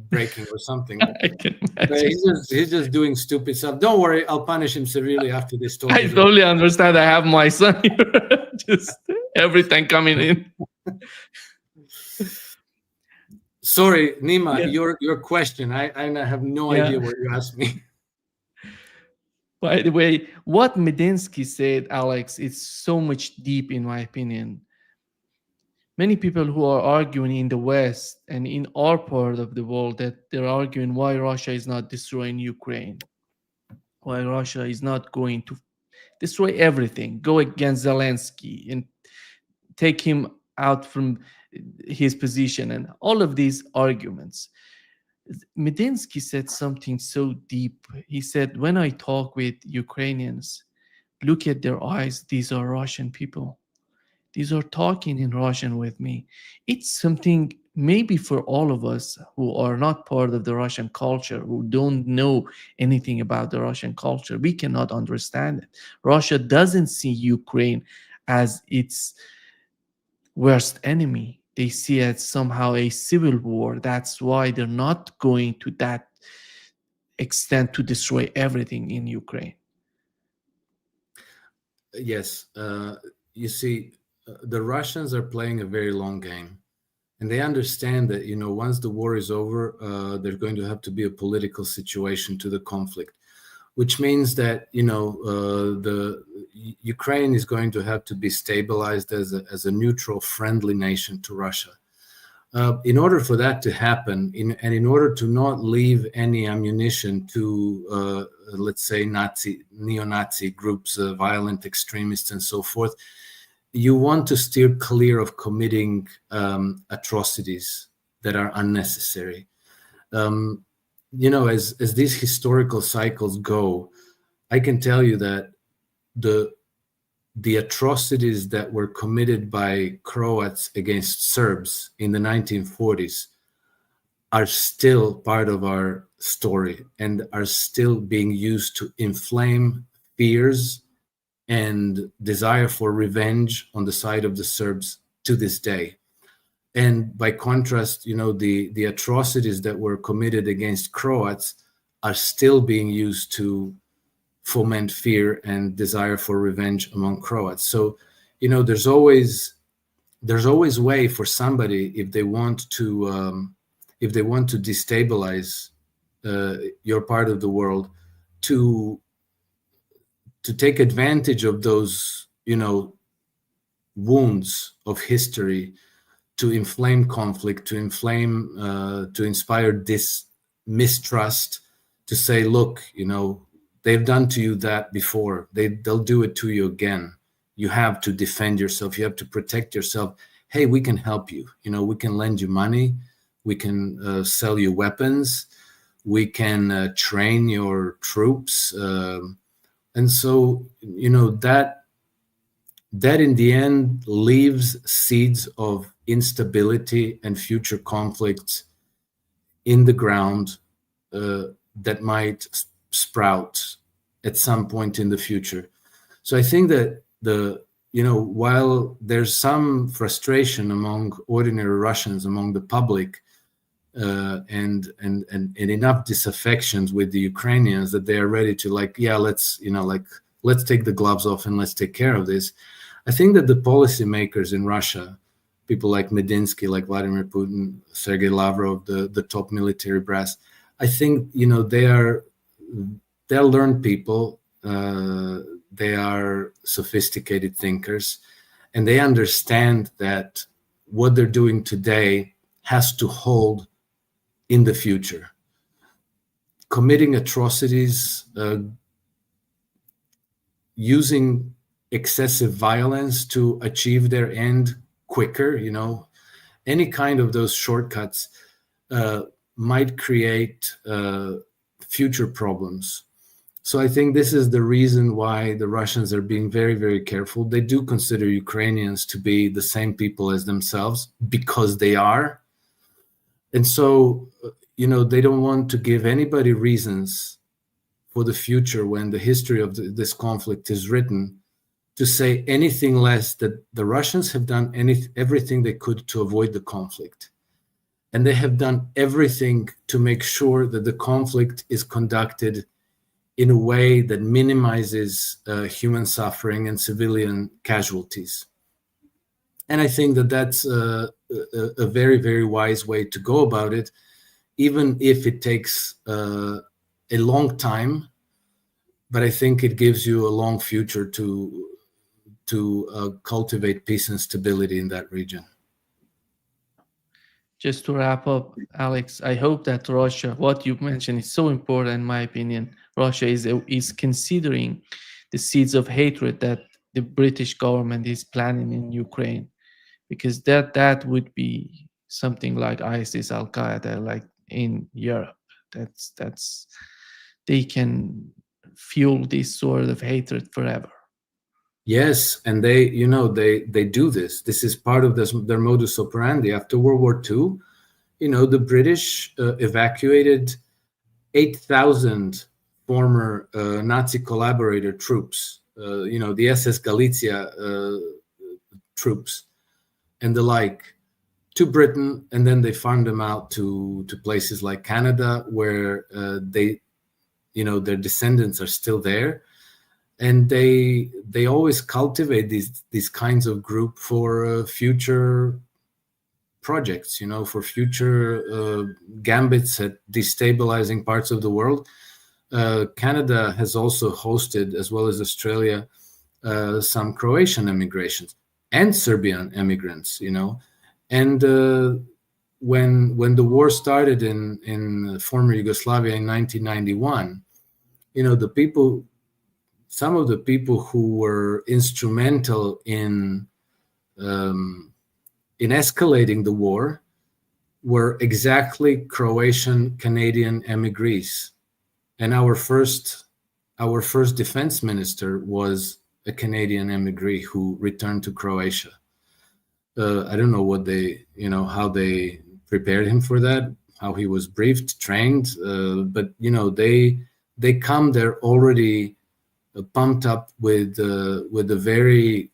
breaking or something. I can imagine. He's just doing stupid stuff. Don't worry, I'll punish him severely after this talk. I totally understand. I have my son here, just everything coming in. Sorry, Nima, Yeah. your question. I have no idea what you asked me. By the way, what Medinsky said, Alex, is so much deep, in my opinion. Many people who are arguing in the West and in our part of the world, that they're arguing why Russia is not destroying Ukraine, why Russia is not going to destroy everything, go against Zelensky and take him out from his position, and all of these arguments. Medinsky said something so deep. He said, when I talk with Ukrainians, look at their eyes. These are Russian people. These are talking in Russian with me. It's something maybe for all of us who are not part of the Russian culture, who don't know anything about the Russian culture, we cannot understand it. Russia doesn't see Ukraine as its worst enemy. They see it somehow a civil war. That's why they're not going to that extent to destroy everything in Ukraine. Yes. You see, the Russians are playing a very long game. And they understand that, once the war is over, there's going to have to be a political situation to the conflict, which means that, the Ukraine is going to have to be stabilized as a neutral, friendly nation to Russia. In order for that to happen, and in order to not leave any ammunition to, let's say, neo-Nazi groups, violent extremists, and so forth, you want to steer clear of committing atrocities that are unnecessary. As these historical cycles go, I can tell you that the atrocities that were committed by Croats against Serbs in the 1940s are still part of our story and are still being used to inflame fears and desire for revenge on the side of the Serbs to this day. And by contrast, the atrocities that were committed against Croats are still being used to foment fear and desire for revenge among Croats. So, there's always way for somebody, if they want to destabilize your part of the world, to take advantage of those, wounds of history, to inflame conflict, to inspire this mistrust, to say, look, they've done to you that before, they'll do it to you again. You have to defend yourself, you have to protect yourself. Hey, we can help you, we can lend you money, we can sell you weapons, we can train your troops, and so that in the end leaves seeds of instability and future conflicts in the ground that might sprout at some point in the future. So I think that while there's some frustration among ordinary Russians, among the public, and enough disaffections with the Ukrainians that they are ready to let's take the gloves off and let's take care of this. I think that the policymakers in Russia, people like Medinsky, like Vladimir Putin, Sergei Lavrov, the top military brass, I think they're learned people. They are sophisticated thinkers, and they understand that what they're doing today has to hold in the future. Committing atrocities, using excessive violence to achieve their end quicker, any kind of those shortcuts might create future problems. So I think this is the reason why the Russians are being very, very careful. They do consider Ukrainians to be the same people as themselves, because they are. And so, they don't want to give anybody reasons for the future, when the history of this conflict is written, to say anything less that the Russians have done everything they could to avoid the conflict. And they have done everything to make sure that the conflict is conducted in a way that minimizes human suffering and civilian casualties. And I think that that's a very, very wise way to go about it, even if it takes a long time. But I think it gives you a long future to cultivate peace and stability in that region. Just to wrap up, Alex, I hope that Russia, what you mentioned is so important in my opinion. Russia is considering the seeds of hatred that the British government is planning in Ukraine, because that would be something like ISIS, Al Qaeda, like in Europe. That's they can fuel this sort of hatred forever. Yes, and they do this. This is part of their modus operandi. After World War II, the British evacuated 8,000 former Nazi collaborator troops, the SS Galicia troops and the like, to Britain, and then they farmed them out to places like Canada, where their descendants are still there. And they always cultivate these kinds of group for future projects, for future gambits at destabilizing parts of the world. Canada has also hosted, as well as Australia, some Croatian immigrations and Serbian immigrants, And when the war started in former Yugoslavia in 1991, some of the people who were instrumental in escalating the war were exactly Croatian Canadian emigres, and our first defense minister was a Canadian emigre who returned to Croatia. I don't know what how they prepared him for that, how he was briefed, trained, but they come there already pumped up with a very,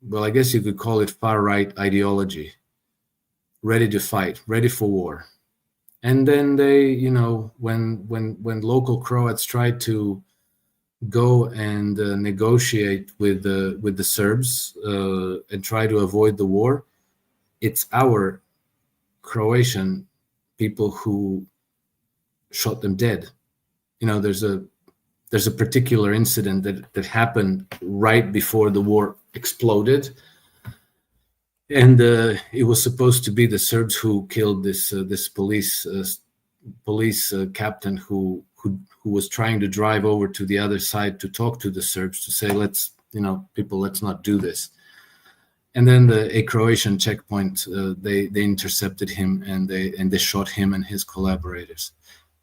well, I guess you could call it far-right ideology, ready to fight, ready for war. And then they, when local Croats tried to go and negotiate with the Serbs and try to avoid the war, it's our Croatian people who shot them dead. You know, there's a particular incident that happened right before the war exploded, and it was supposed to be the Serbs who killed this police captain who was trying to drive over to the other side to talk to the Serbs to say, let's not do this. And then a Croatian checkpoint, they intercepted him, and they shot him and his collaborators.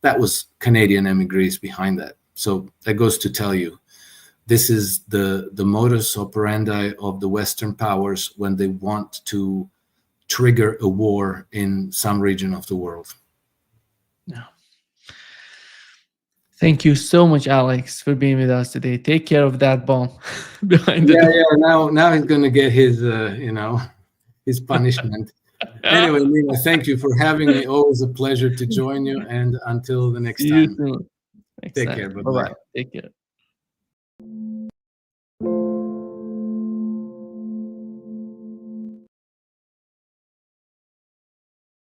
That was Canadian emigres behind that. So that goes to tell you, this is the modus operandi of the Western powers when they want to trigger a war in some region of the world. No. Thank you so much, Alex, for being with us today. Take care of that bomb behind the door. Yeah. Now he's going to get his, his punishment. Anyway, Nina, thank you for having me. Always a pleasure to join you. And until the next time, You too. Next take time. care. Bye-bye. Take care.